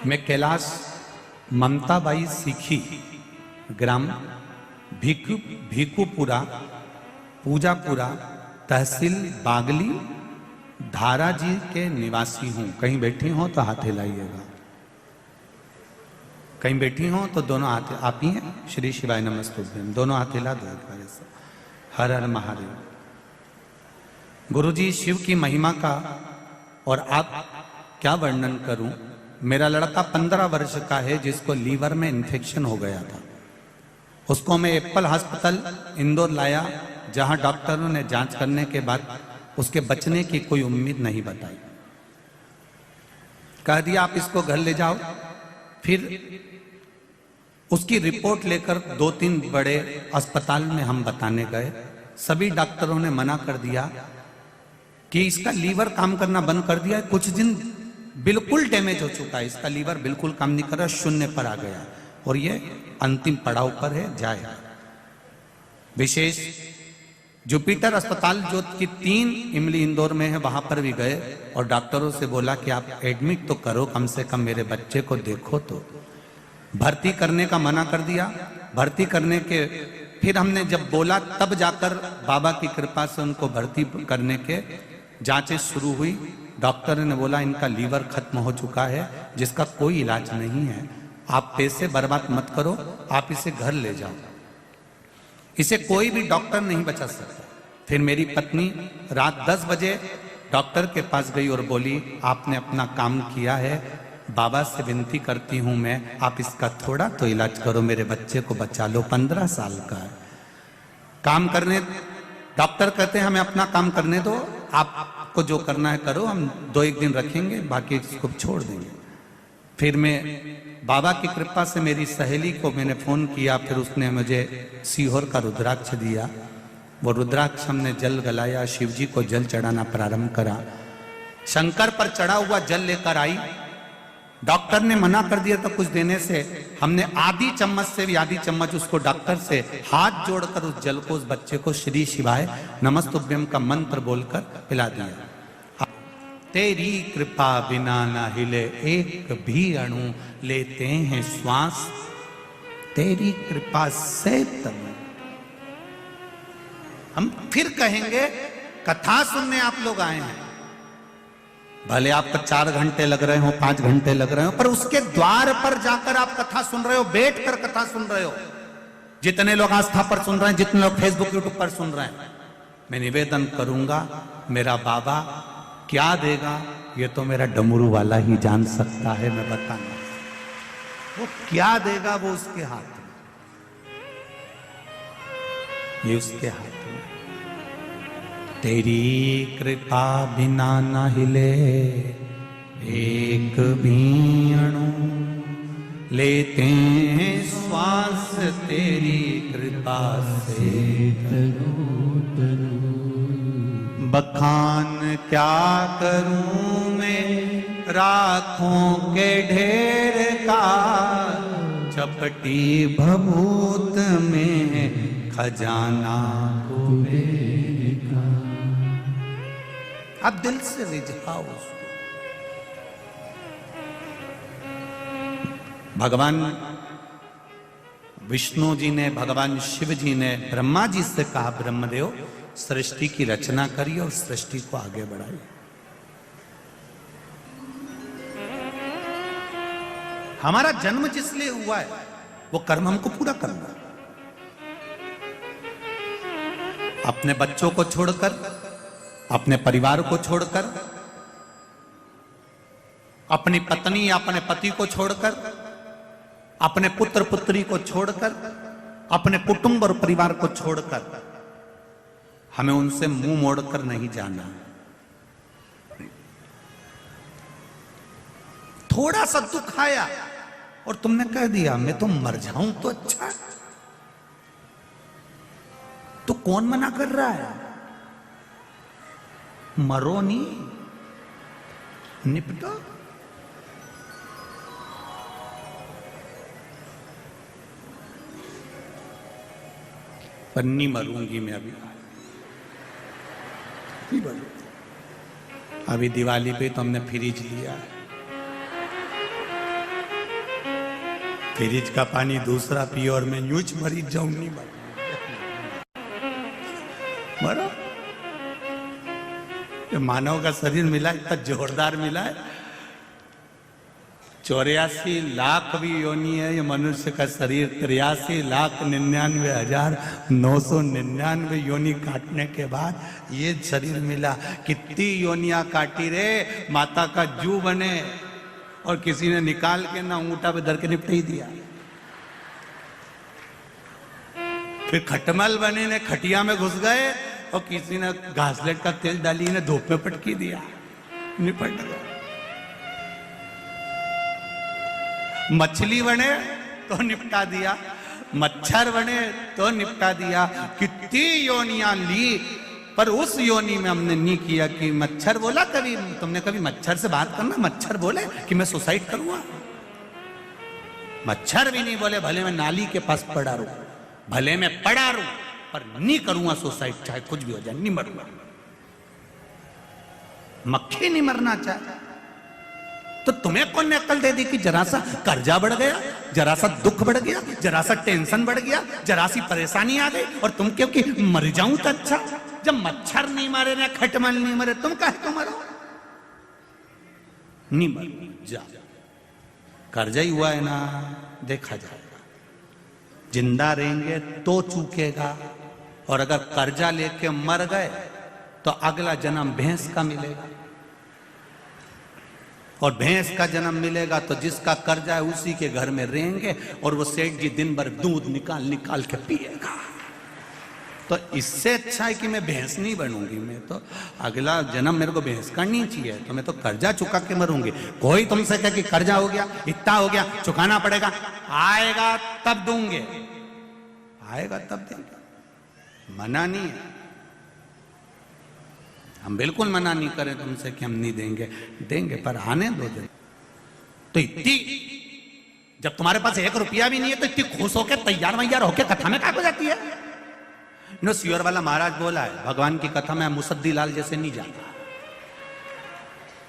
मैं कैलाश ममताबाई सीखी, ग्राम भीकुपुरा, पूजापुरा, तहसील बागली, धारा जी के निवासी हूं। कहीं बैठी हो तो हाथ हिलाइएगा, कहीं बैठी हो तो दोनों हाथ, आप ही हैं? श्री शिवाय नमस्तुभ्यम, दोनों हाथ हिला दो। हर हर महादेव। गुरुजी, शिव की महिमा का और आप क्या वर्णन करूं। मेरा लड़का 15 वर्ष का है, जिसको लीवर में इन्फेक्शन हो गया था। उसको मैं एप्पल हॉस्पिटल इंदौर लाया, जहां डॉक्टरों ने जांच करने के बाद उसके बचने की कोई उम्मीद नहीं बताई। कह दिया आप इसको घर ले जाओ। फिर उसकी रिपोर्ट लेकर 2-3 बड़े अस्पताल में हम बताने गए। सभी डॉक्टरों ने मना कर दिया कि इसका लीवर काम करना बंद कर दिया है, कुछ दिन बिल्कुल डैमेज हो चुका है, इसका लीवर बिल्कुल काम नहीं कर रहा, शून्य पर आ गया और ये अंतिम पड़ाव पर है, जाएगा। विशेष जुपिटर अस्पताल जो कि 3 इमली इंदौर में है, वहां पर भी गए और डॉक्टरों से बोला कि आप एडमिट तो करो, कम से कम मेरे बच्चे को देखो। तो भर्ती करने का मना कर दिया। भर्ती करने के फिर हमने जब बोला, तब जाकर बाबा की कृपा से उनको भर्ती करने के जांचें शुरू हुई। डॉक्टर ने बोला इनका लीवर खत्म हो चुका है, जिसका कोई इलाज नहीं है, आप पैसे बर्बाद मत करो, आप इसे घर ले जाओ, इसे कोई भी डॉक्टर नहीं बचा सकता। फिर मेरी पत्नी रात 10 बजे डॉक्टर के पास गई और बोली आपने अपना काम किया है, बाबा से विनती करती हूं मैं, आप इसका थोड़ा तो इलाज करो, मेरे बच्चे को बचा लो, 15 साल का है। काम करने, डॉक्टर कहते हैं हमें अपना काम करने दो, आपको जो करना है करो, हम 2-1 दिन रखेंगे, बाकी इसको छोड़ देंगे। फिर मैं बाबा की कृपा से मेरी सहेली को मैंने फोन किया, फिर उसने मुझे सीहोर का रुद्राक्ष दिया। वो रुद्राक्ष हमने जल गलाया, शिव जी को जल चढ़ाना प्रारंभ करा। शंकर पर चढ़ा हुआ जल लेकर आई। डॉक्टर ने मना कर दिया था कुछ देने से, हमने आधी चम्मच से भी आधी चम्मच उसको डॉक्टर से हाथ जोड़कर उस जल को उस बच्चे को श्री शिवाय नमस्तुभ्यम का मंत्र बोलकर पिला दिया। तेरी कृपा बिना ना हिले एक भी अणु, लेते हैं श्वास तेरी कृपा से तनु। हम फिर कहेंगे, कथा सुनने आप लोग आए हैं, भले आपको 4 घंटे लग रहे हो, 5 घंटे लग रहे हो, पर उसके द्वार पर जाकर आप कथा सुन रहे हो, बैठकर कथा सुन रहे हो। जितने लोग आस्था पर सुन रहे हैं, जितने लोग फेसबुक यूट्यूब पर सुन रहे हैं, मैं निवेदन करूंगा, मेरा बाबा क्या देगा ये तो मेरा डमरू वाला ही जान सकता है। मैं बताना वो क्या देगा, वो उसके हाथ में, ये उसके हाथ में। तेरी कृपा बिना न हिले एक भी अणु, लेते हैं श्वास तेरी कृपा से तनु तनु। बखान क्या करूं मैं राखों के ढेर का, चपटी भभूत में खजाना कुबेर का। आप दिल से रिझाओ उसको। भगवान विष्णु जी ने, भगवान शिव जी ने ब्रह्मा जी से कहा, ब्रह्मदेव सृष्टि की रचना करिए और सृष्टि को आगे बढ़ाइए। हमारा जन्म जिस लिए हुआ है वो कर्म हमको पूरा करना है। अपने बच्चों को छोड़कर, अपने परिवार को छोड़कर, अपनी पत्नी या अपने पति को छोड़कर, अपने पुत्र पुत्री को छोड़कर, अपने कुटुंब और परिवार को छोड़कर हमें उनसे मुंह मोड़कर नहीं जाना। थोड़ा सा दुख आया और तुमने कह दिया मैं तो मर जाऊं तो अच्छा है, तो कौन मना कर रहा है? मरो नहीं, निपटो। पर नहीं मरूंगी मैं अभी दिवाली पे तो हमने फ्रिज लिया है, फ्रिज का पानी दूसरा पियो और मैं यूं मरी जाऊं। नहीं मरो। ये मानव का शरीर मिला, इतना जोरदार मिला है। 84 लाख भी योनि है ये मनुष्य का शरीर। 83,99,999 योनि काटने के बाद ये शरीर मिला। कितनी योनियां काटी रे, माता का जू बने और किसी ने निकाल के ना ऊंटा पे धर के निपट ही दिया। फिर खटमल बने ने खटिया में घुस गए और किसी ने घासलेट का तेल डाली ने धूप में पटकी दिया, निपट गया। मछली बने तो निपटा दिया, मच्छर बने तो निपटा दिया। कितनी योनियां ली पर उस योनि में हमने नहीं किया कि मच्छर बोला। कभी तुमने कभी मच्छर से बात करना, मच्छर बोले कि मैं सुसाइड करूंगा? मच्छर भी नहीं बोले भले मैं नाली के पास पड़ा रहूं, भले मैं पड़ा रहूं, पर नहीं करूंगा सुसाइड, चाहे कुछ भी हो जाए, नहीं मरूंगा। मक्खी नहीं मरना चाहे तो तुम्हें कौन ने अक्ल दे दी कि जरा सा कर्जा बढ़ गया, जरा सा दुख बढ़ गया, जरा सा टेंशन बढ़ गया, जरा सी परेशानी आ गई और तुम क्यों कि मर जाऊं तो अच्छा? जब मच्छर नहीं मारे ना खटमल नहीं मरे, तुम काहे को मरो? नहीं मर जा, कर्जा ही हुआ है ना, देखा जाएगा। जिंदा रहेंगे तो चूकेगा, और अगर कर्जा लेके मर गए तो अगला जन्म भैंस का मिलेगा, और भैंस का जन्म मिलेगा तो जिसका कर्जा है उसी के घर में रहेंगे और वो सेठ जी दिन भर दूध निकाल निकाल के पिएगा। तो इससे अच्छा है कि मैं भैंस नहीं बनूंगी, मैं तो अगला जन्म मेरे को भैंस का नहीं चाहिए, तो मैं तो कर्जा चुका के मरूंगी। कोई तुमसे कहे कि कर्जा हो गया, इतना हो गया, चुकाना पड़ेगा, आएगा तब दूंगे, आएगा तब देंगे, मना नहीं है। हम बिल्कुल मना नहीं करें तुमसे कि हम नहीं देंगे, देंगे, पर आने दो दिन। तो इतनी जब तुम्हारे पास 1 रुपया भी नहीं है तो इतनी खुश होके तैयार वैयार होके कथा में क्या हो जाती है? नो सियोर वाला महाराज बोला है, भगवान की कथा में मुसद्दी लाल जैसे नहीं जाता।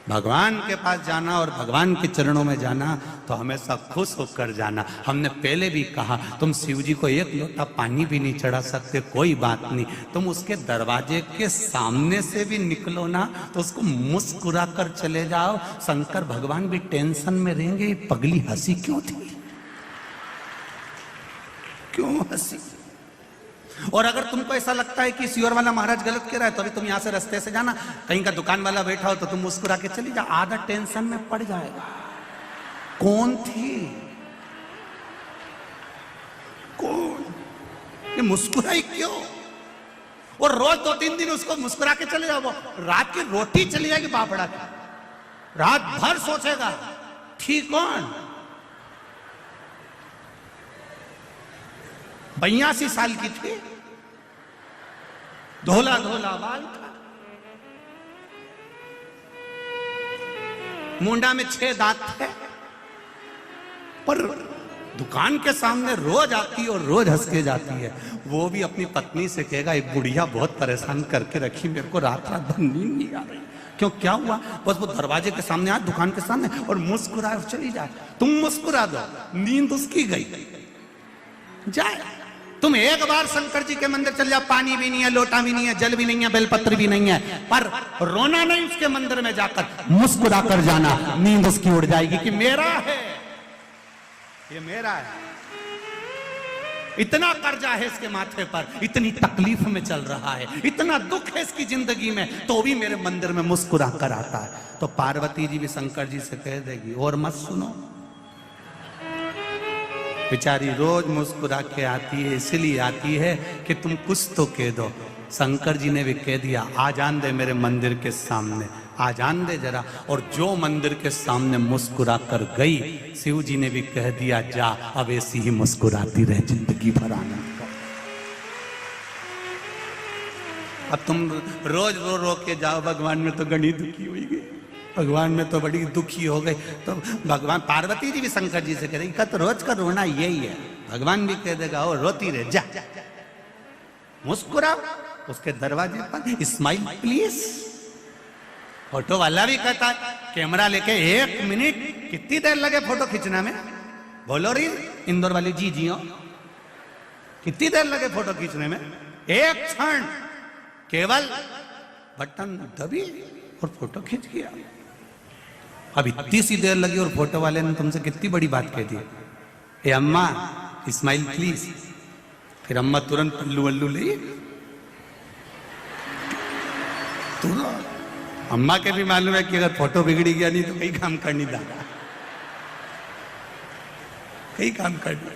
भगवान के पास जाना और भगवान के चरणों में जाना तो हमेशा खुश होकर जाना। हमने पहले भी कहा, तुम शिव जी को 1 लोटा पानी भी नहीं चढ़ा सकते, कोई बात नहीं, तुम उसके दरवाजे के सामने से भी निकलो ना तो उसको मुस्कुरा कर चले जाओ। शंकर भगवान भी टेंशन में रहेंगे, ये पगली हंसी क्यों थी, क्यों हंसी? और अगर तुमको ऐसा लगता है कि सियोर वाला महाराज गलत कह रहा है तो अभी तुम यहां से रास्ते से जाना, कहीं का दुकान वाला बैठा हो तो तुम मुस्कुरा के चली जा, आधा टेंशन में पड़ जाएगा। कौन थी, कौन, ये मुस्कुराई क्यों? और रोज 2-3 दिन उसको मुस्कुरा के चले जाओ, रात की रोटी चली जाएगी बापड़ा की, रात भर सोचेगा ठीक कौन? 82 साल की थी, धोला धोला बाल था, मुंडा में 6 दांत थे, पर दुकान के सामने रोज आती और रोज हंस के जाती है। वो भी अपनी पत्नी से कहेगा एक बुढ़िया बहुत परेशान करके रखी, मेरे को रात रात भर नींद नहीं आ रही। क्यों, क्या हुआ? बस वो दरवाजे के सामने आए, दुकान के सामने, और मुस्कुराए और चली जाए। तुम मुस्कुरा दो, नींद उसकी गई जाए। तुम एक बार शंकर जी के मंदिर चल जाओ, पानी भी नहीं है, लोटा भी नहीं है, जल भी नहीं है, बेलपत्र भी नहीं है, पर रोना नहीं, उसके मंदिर में जाकर मुस्कुरा कर जाना, नींद उसकी उड़ जाएगी कि मेरा है, ये मेरा है। इतना कर्जा है इसके माथे पर, इतनी तकलीफ में चल रहा है, इतना दुख है इसकी जिंदगी में, तो भी मेरे मंदिर में मुस्कुरा कर आता है। तो पार्वती जी भी शंकर जी से कह देगी और मत सुनो, बेचारी रोज मुस्कुरा के आती है, इसलिए आती है कि तुम कुछ तो कह दो। शंकर जी ने भी कह दिया, आ जान दे मेरे मंदिर के सामने, आ जान दे जरा। और जो मंदिर के सामने मुस्कुरा कर गई, शिव जी ने भी कह दिया, जा अब ऐसी ही मुस्कुराती रहे जिंदगी भर आनंद कर। अब तुम रोज रो रो के जाओ, भगवान में तो गणी दुखी हुई गई, भगवान में तो बड़ी दुखी हो गई। तो भगवान पार्वती जी भी शंकर जी से कह रही, तो रोज का रोना यही है। भगवान भी कह देगा, ओ रोती रहे, जा मुस्कुराओ। उसके दरवाजे पर स्माइल प्लीज। फोटो वाला भी कहता है, कैमरा लेके 1 मिनट, कितनी देर लगे फोटो खींचना में? बोलो री इंदौर वाली जी जियो, कितनी देर लगे फोटो खींचने में? 1 क्षण, केवल बटन दबी और फोटो खींच गया। अब इतनी सी देर लगी और फोटो वाले ने तुमसे कितनी बड़ी बात कह दी, ए अम्मा स्माइल प्लीज। फिर अम्मा तुरंत पल्लू वल्लू ले, तुरंत। अम्मा के भी मालूम है कि अगर फोटो बिगड़ी गया नहीं तो कई काम करनी दादा, कई काम करनी।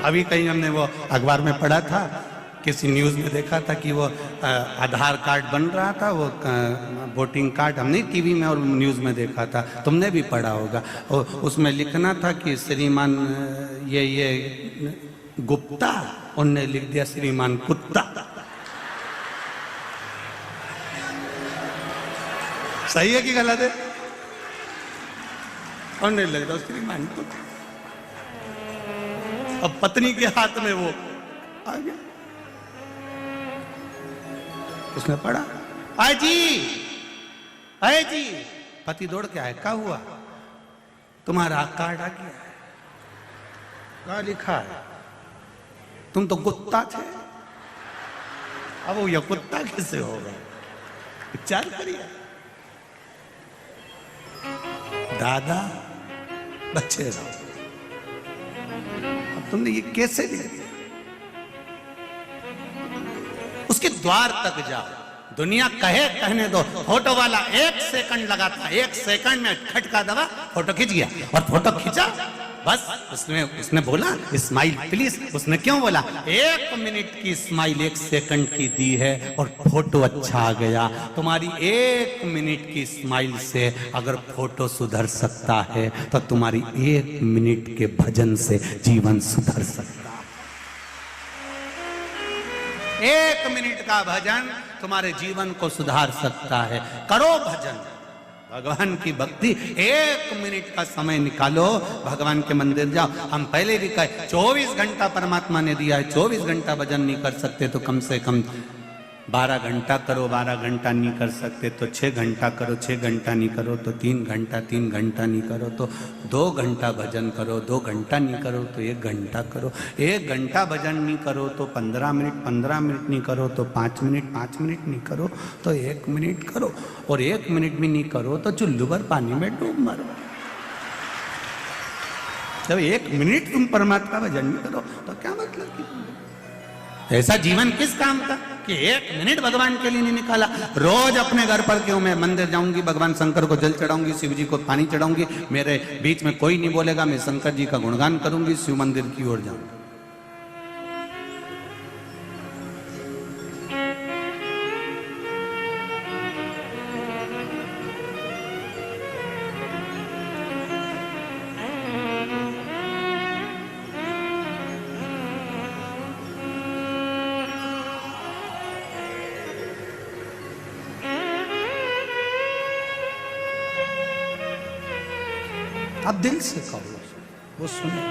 अभी कहीं हमने वो अखबार में पढ़ा था, किसी न्यूज में देखा था कि वो आधार कार्ड बन रहा था, वो वोटिंग कार्ड, हमने टीवी में और न्यूज में देखा था, तुमने भी पढ़ा होगा। उसमें लिखना था कि श्रीमान ये गुप्ता, उनने लिख दिया श्रीमान कुत्ता। सही है कि गलत है? उनने लिख दिया श्रीमान कुत्ता। अब पत्नी के हाथ में वो आ गया, उसने पढ़ा, आए जी, आए जी। पति दौड़ के आए, क्या हुआ? तुम्हारा कार्ड आ गया है। क्या लिखा है? तुम तो कुत्ता थे, अब वो यह कुत्ता कैसे हो गए? विचार करिए दादा, बच्चे रहो। अब तुमने ये कैसे लिख दिया? उसके द्वार तक जाओ, दुनिया कहे कहने दो। फोटो वाला 1 सेकंड लगाता, 1 सेकंड में खटका दबा, फोटो खींच गया। और फोटो खींचा, बस उसने बोला स्माइल प्लीज। उसने क्यों बोला? 1 मिनट की स्माइल 1 सेकंड की दी है और फोटो अच्छा आ गया। तुम्हारी 1 मिनट की स्माइल से अगर फोटो सुधर सकता है तो तुम्हारी 1 मिनट के भजन से जीवन सुधर सकता है। 1 मिनट का भजन तुम्हारे जीवन को सुधार सकता है। करो भजन, भगवान की भक्ति। 1 मिनट का समय निकालो, भगवान के मंदिर जाओ। हम पहले भी कहे 24 घंटा परमात्मा ने दिया है, 24 घंटा भजन नहीं कर सकते तो कम से कम 12 घंटा करो। 12 घंटा नहीं कर सकते तो 6 घंटा करो। 6 घंटा नहीं करो तो 3 घंटा। 3 घंटा नहीं करो तो 2 घंटा भजन करो। 2 घंटा नहीं करो तो 1 घंटा करो। 1 घंटा भजन नहीं करो तो 15 मिनट। 15 मिनट नहीं करो तो 5 मिनट। 5 मिनट नहीं करो तो 1 मिनट करो। और 1 मिनट भी नहीं करो तो चुल्लू भर पानी में डूब मरो। जब 1 मिनट तुम परमात्मा भजन नहीं करो तो क्या मतलब कि ऐसा जीवन किस काम का कि 1 मिनट भगवान के लिए नहीं निकाला। रोज अपने घर पर क्यों, मैं मंदिर जाऊंगी, भगवान शंकर को जल चढ़ाऊंगी, शिव जी को पानी चढ़ाऊंगी, मेरे बीच में कोई नहीं बोलेगा, मैं शंकर जी का गुणगान करूंगी, शिव मंदिर की ओर जाऊंगी। आप दिल से कहो, वो सुने।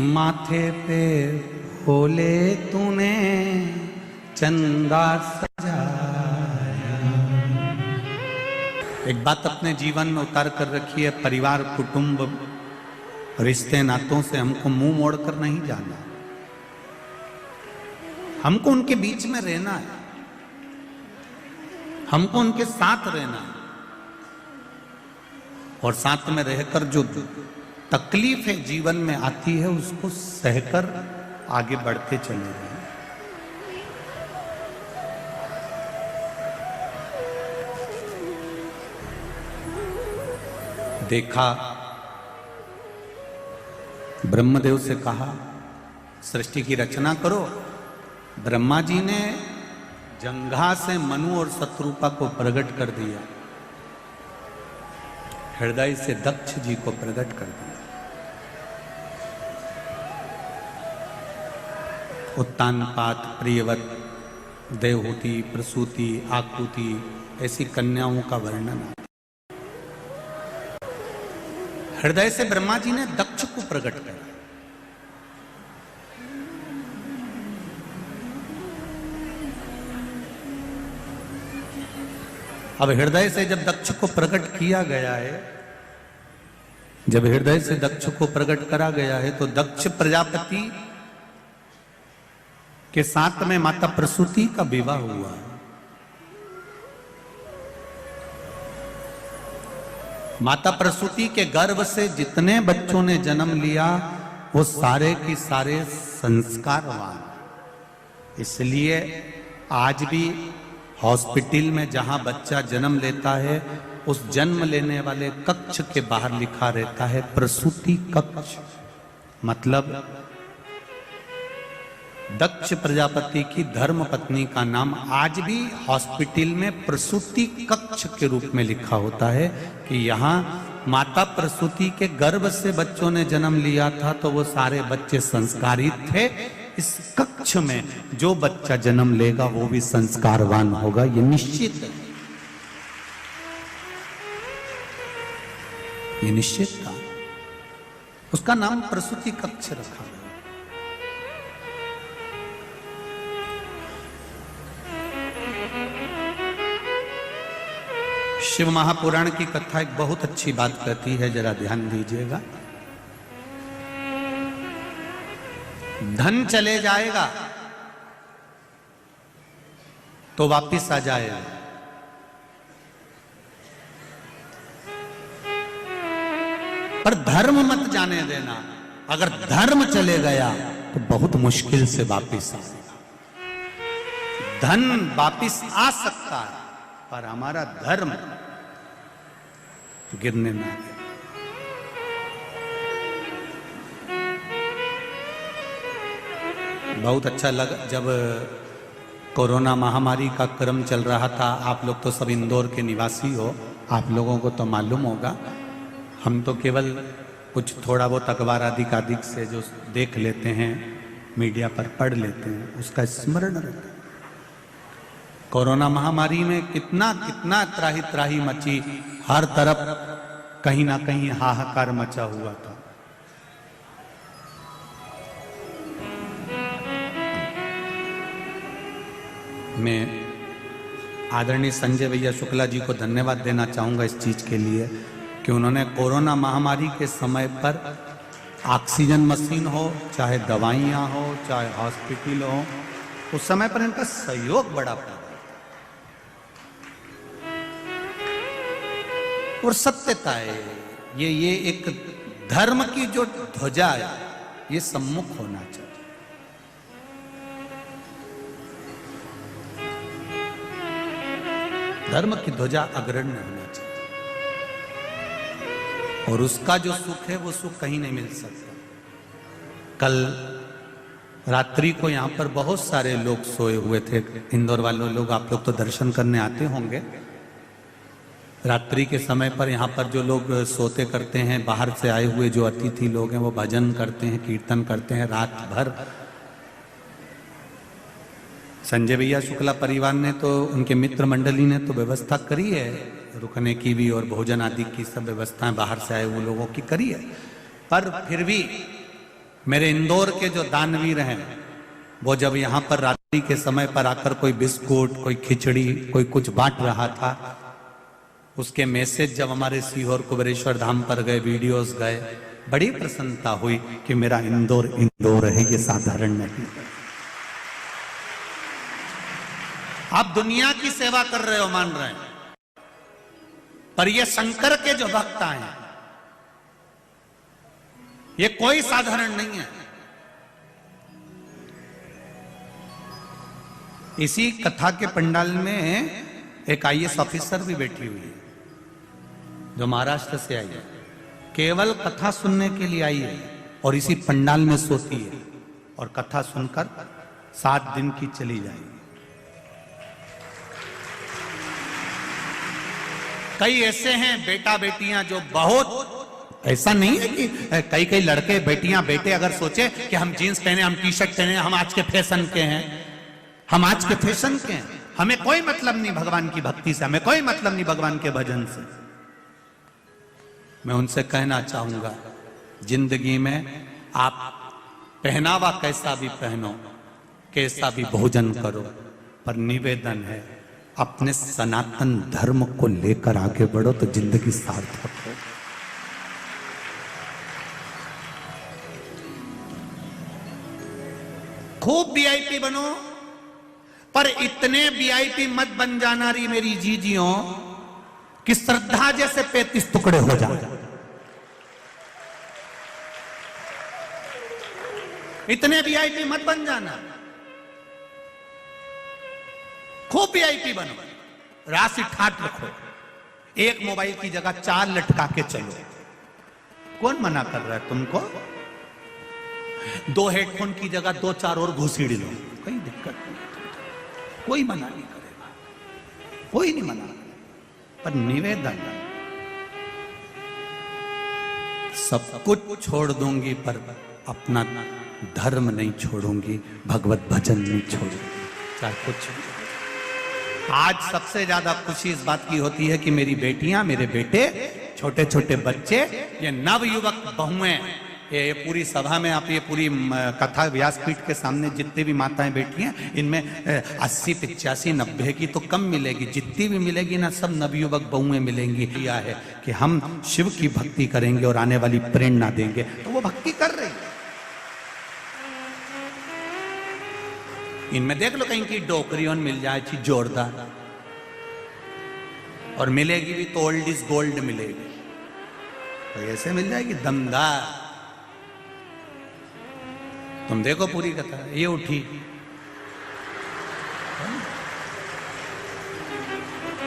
माथे पे बोले तूने चंदा सजाया। एक बात अपने जीवन में उतार कर रखी है, परिवार कुटुंब रिश्ते नातों से हमको मुंह मोड़कर नहीं जाना, हमको उनके बीच में रहना है, हमको उनके साथ रहना है, और साथ में रहकर जो तकलीफें जीवन में आती है उसको सहकर आगे बढ़ते चले जाएं। देखा, ब्रह्मदेव से कहा सृष्टि की रचना करो। ब्रह्मा जी ने जंघा से मनु और शत्रुपा को प्रकट कर दिया, हृदय से दक्ष जी को प्रकट कर दिया। उत्तानपात, प्रियवत, देवहूति, प्रसूति, आकुति ऐसी कन्याओं का वर्णन। हृदय से ब्रह्मा जी ने दक्ष को प्रकट किया। अब हृदय से जब दक्ष को प्रकट किया गया है, जब हृदय से दक्ष को प्रकट करा गया है, तो दक्ष प्रजापति के साथ में माता प्रसूति का विवाह हुआ। माता प्रसूति के गर्भ से जितने बच्चों ने जन्म लिया वो सारे की सारे संस्कारवान। इसलिए आज भी हॉस्पिटल में जहां बच्चा जन्म लेता है, उस जन्म लेने वाले कक्ष के बाहर लिखा रहता है प्रसूति कक्ष। मतलब दक्ष प्रजापति की धर्म पत्नी का नाम आज भी हॉस्पिटल में प्रसूति कक्ष के रूप में लिखा होता है कि यहाँ माता प्रसूति के गर्भ से बच्चों ने जन्म लिया था, तो वो सारे बच्चे संस्कारित थे। इस कक्ष में जो बच्चा जन्म लेगा वो भी संस्कारवान होगा, ये निश्चित है, ये निश्चित था। उसका नाम प्रसूति कक्ष रखा गया। शिव महापुराण की कथा एक बहुत अच्छी बात कहती है, जरा ध्यान दीजिएगा। धन चले जाएगा तो वापिस आ जाएगा, पर धर्म मत जाने देना। अगर धर्म चले गया तो बहुत मुश्किल से वापिस आएगा। धन वापिस आ सकता है, पर हमारा धर्म गिरने में आ गया। बहुत अच्छा लगा जब कोरोना महामारी का क्रम चल रहा था। आप लोग तो सब इंदौर के निवासी हो, आप लोगों को तो मालूम होगा। हम तो केवल कुछ थोड़ा बहुत अखबार आदिक से जो देख लेते हैं, मीडिया पर पढ़ लेते हैं, उसका स्मरण रहता है। कोरोना महामारी में कितना कितना त्राही त्राही मची, हर तरफ कहीं ना कहीं हाहाकार मचा हुआ था। मैं आदरणीय संजय भैया शुक्ला जी को धन्यवाद देना चाहूँगा इस चीज़ के लिए कि उन्होंने कोरोना महामारी के समय पर ऑक्सीजन मशीन हो, चाहे दवाइयाँ हो, चाहे हॉस्पिटल हो, उस समय पर इनका सहयोग बड़ा पड़ा। और सत्यता है, ये एक धर्म की जो ध्वजा है, ये सम्मुख होना चाहिए। धर्म की ध्वजा अग्रण्य होना चाहिए, और उसका जो सुख है वो सुख कहीं नहीं मिल सकता। कल रात्रि को यहाँ पर बहुत सारे लोग सोए हुए थे, इंदौर वाले लोग, आप लोग तो दर्शन करने आते होंगे। रात्रि के समय पर यहाँ पर जो लोग सोते करते हैं, बाहर से आए हुए जो अतिथि लोग हैं वो भजन करते हैं, कीर्तन करते हैं रात भर। संजय भैया शुक्ला परिवार ने तो, उनके मित्र मंडली ने तो व्यवस्था करी है रुकने की भी, और भोजन आदि की सब व्यवस्थाएं बाहर से आए हुए लोगों की करी है। पर फिर भी मेरे इंदौर के जो दानवीर हैं वो जब यहाँ पर रात्रि के समय पर आकर कोई बिस्कुट, कोई खिचड़ी, कोई कुछ बांट रहा था, उसके मैसेज जब हमारे सीहोर कुबेरेश्वर धाम पर गए, वीडियोस गए, बड़ी प्रसन्नता हुई कि मेरा इंदौर इंदौर है, ये साधारण नहीं। आप दुनिया की सेवा कर रहे हो, मान रहे हैं, पर ये शंकर के जो भक्त हैं ये कोई साधारण नहीं है। इसी कथा के पंडाल में एक IAS ऑफिसर भी बैठी हुई है जो महाराष्ट्र से आई है, केवल कथा सुनने के लिए आई है और इसी पंडाल में सोती है और कथा सुनकर 7 दिन की चली जाएगी। कई ऐसे हैं बेटा बेटियां जो बहुत, ऐसा नहीं है कि कई कई लड़के बेटियां बेटे अगर सोचे कि हम जीन्स पहने, हम टी-शर्ट पहने, हम आज के फैशन के हैं, हम आज के फैशन के हैं, हमें कोई मतलब नहीं भगवान की भक्ति से, हमें कोई मतलब नहीं भगवान के भजन से। मैं उनसे कहना चाहूंगा, जिंदगी में आप पहनावा कैसा भी पहनो, कैसा भी भोजन करो, पर निवेदन है अपने सनातन धर्म को लेकर आगे बढ़ो तो जिंदगी सार्थक हो। खूब VIP बनो, पर इतने VIP मत बन जाना री मेरी जीजियों कि श्रद्धा जैसे 35 टुकड़े हो जाए। इतने VIP मत बन जाना, खूब VIP बनो, राशि ठाट रखो, एक मोबाइल की जगह 4 लटका के चलो। कौन मना कर रहा है तुमको? 2 हेडफोन की जगह 2-4 और घुसीड़ लो, कोई दिक्कत नहीं, कोई मना नहीं करेगा, कोई नहीं मना करेगा। पर निवेदन, सब कुछ छोड़ दूंगी पर अपना धर्म नहीं छोड़ूंगी, भगवत भजन नहीं छोड़ूंगी, चाहे कुछ। आज सबसे ज्यादा खुशी इस बात की होती है कि मेरी बेटियां, मेरे बेटे, छोटे छोटे बच्चे, ये नवयुवक बहुएं, ये पूरी सभा में आप, ये पूरी कथा व्यासपीठ के सामने जितनी भी माताएं बैठी हैं, इनमें 80, 85, 90 की तो कम मिलेगी, जितनी भी मिलेगी ना सब नवयुवक बहुएं मिलेंगी। यह है कि हम शिव की भक्ति करेंगे और आने वाली प्रेरणा देंगे, तो वो भक्ति कर रही है। इनमें देख लो कहीं की डोकरियों मिल जाए चीज जोरदार, और मिलेगी भी तो ओल्ड इज गोल्ड मिलेगी, तो ऐसे मिल जाएगी दमदार। तुम देखो पूरी कथा, ये उठी,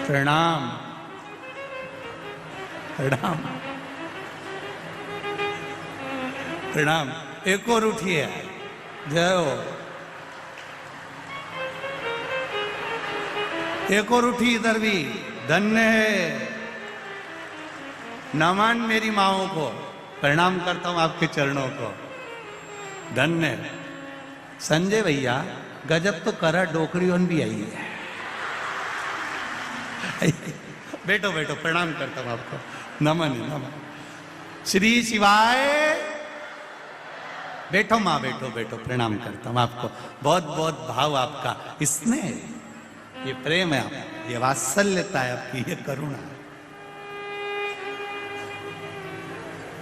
प्रणाम प्रणाम प्रणाम, एक और उठी है, जय हो, एक और उठी इधर भी, धन्य है। नमन मेरी माओं को, प्रणाम करता हूं आपके चरणों को, धन्य। संजय भैया गजब तो करा, डोकरियों भी आई है। बैठो बैठो, प्रणाम करता हूं आपको, नमन नमन। श्री शिवाय, बैठो माँ, बैठो बैठो, प्रणाम करता हूं आपको, बहुत बहुत भाव आपका, स्नेह, ये प्रेम है आपका, ये वात्सल्यता है आपकी, ये करुणा है,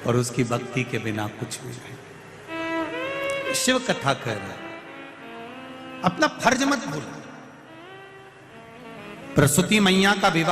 और उसकी भक्ति के बिना कुछ भी नहीं। शिव कथा कह रहा है, अपना फर्ज मत भूलो। प्रसूति मैया का विवाह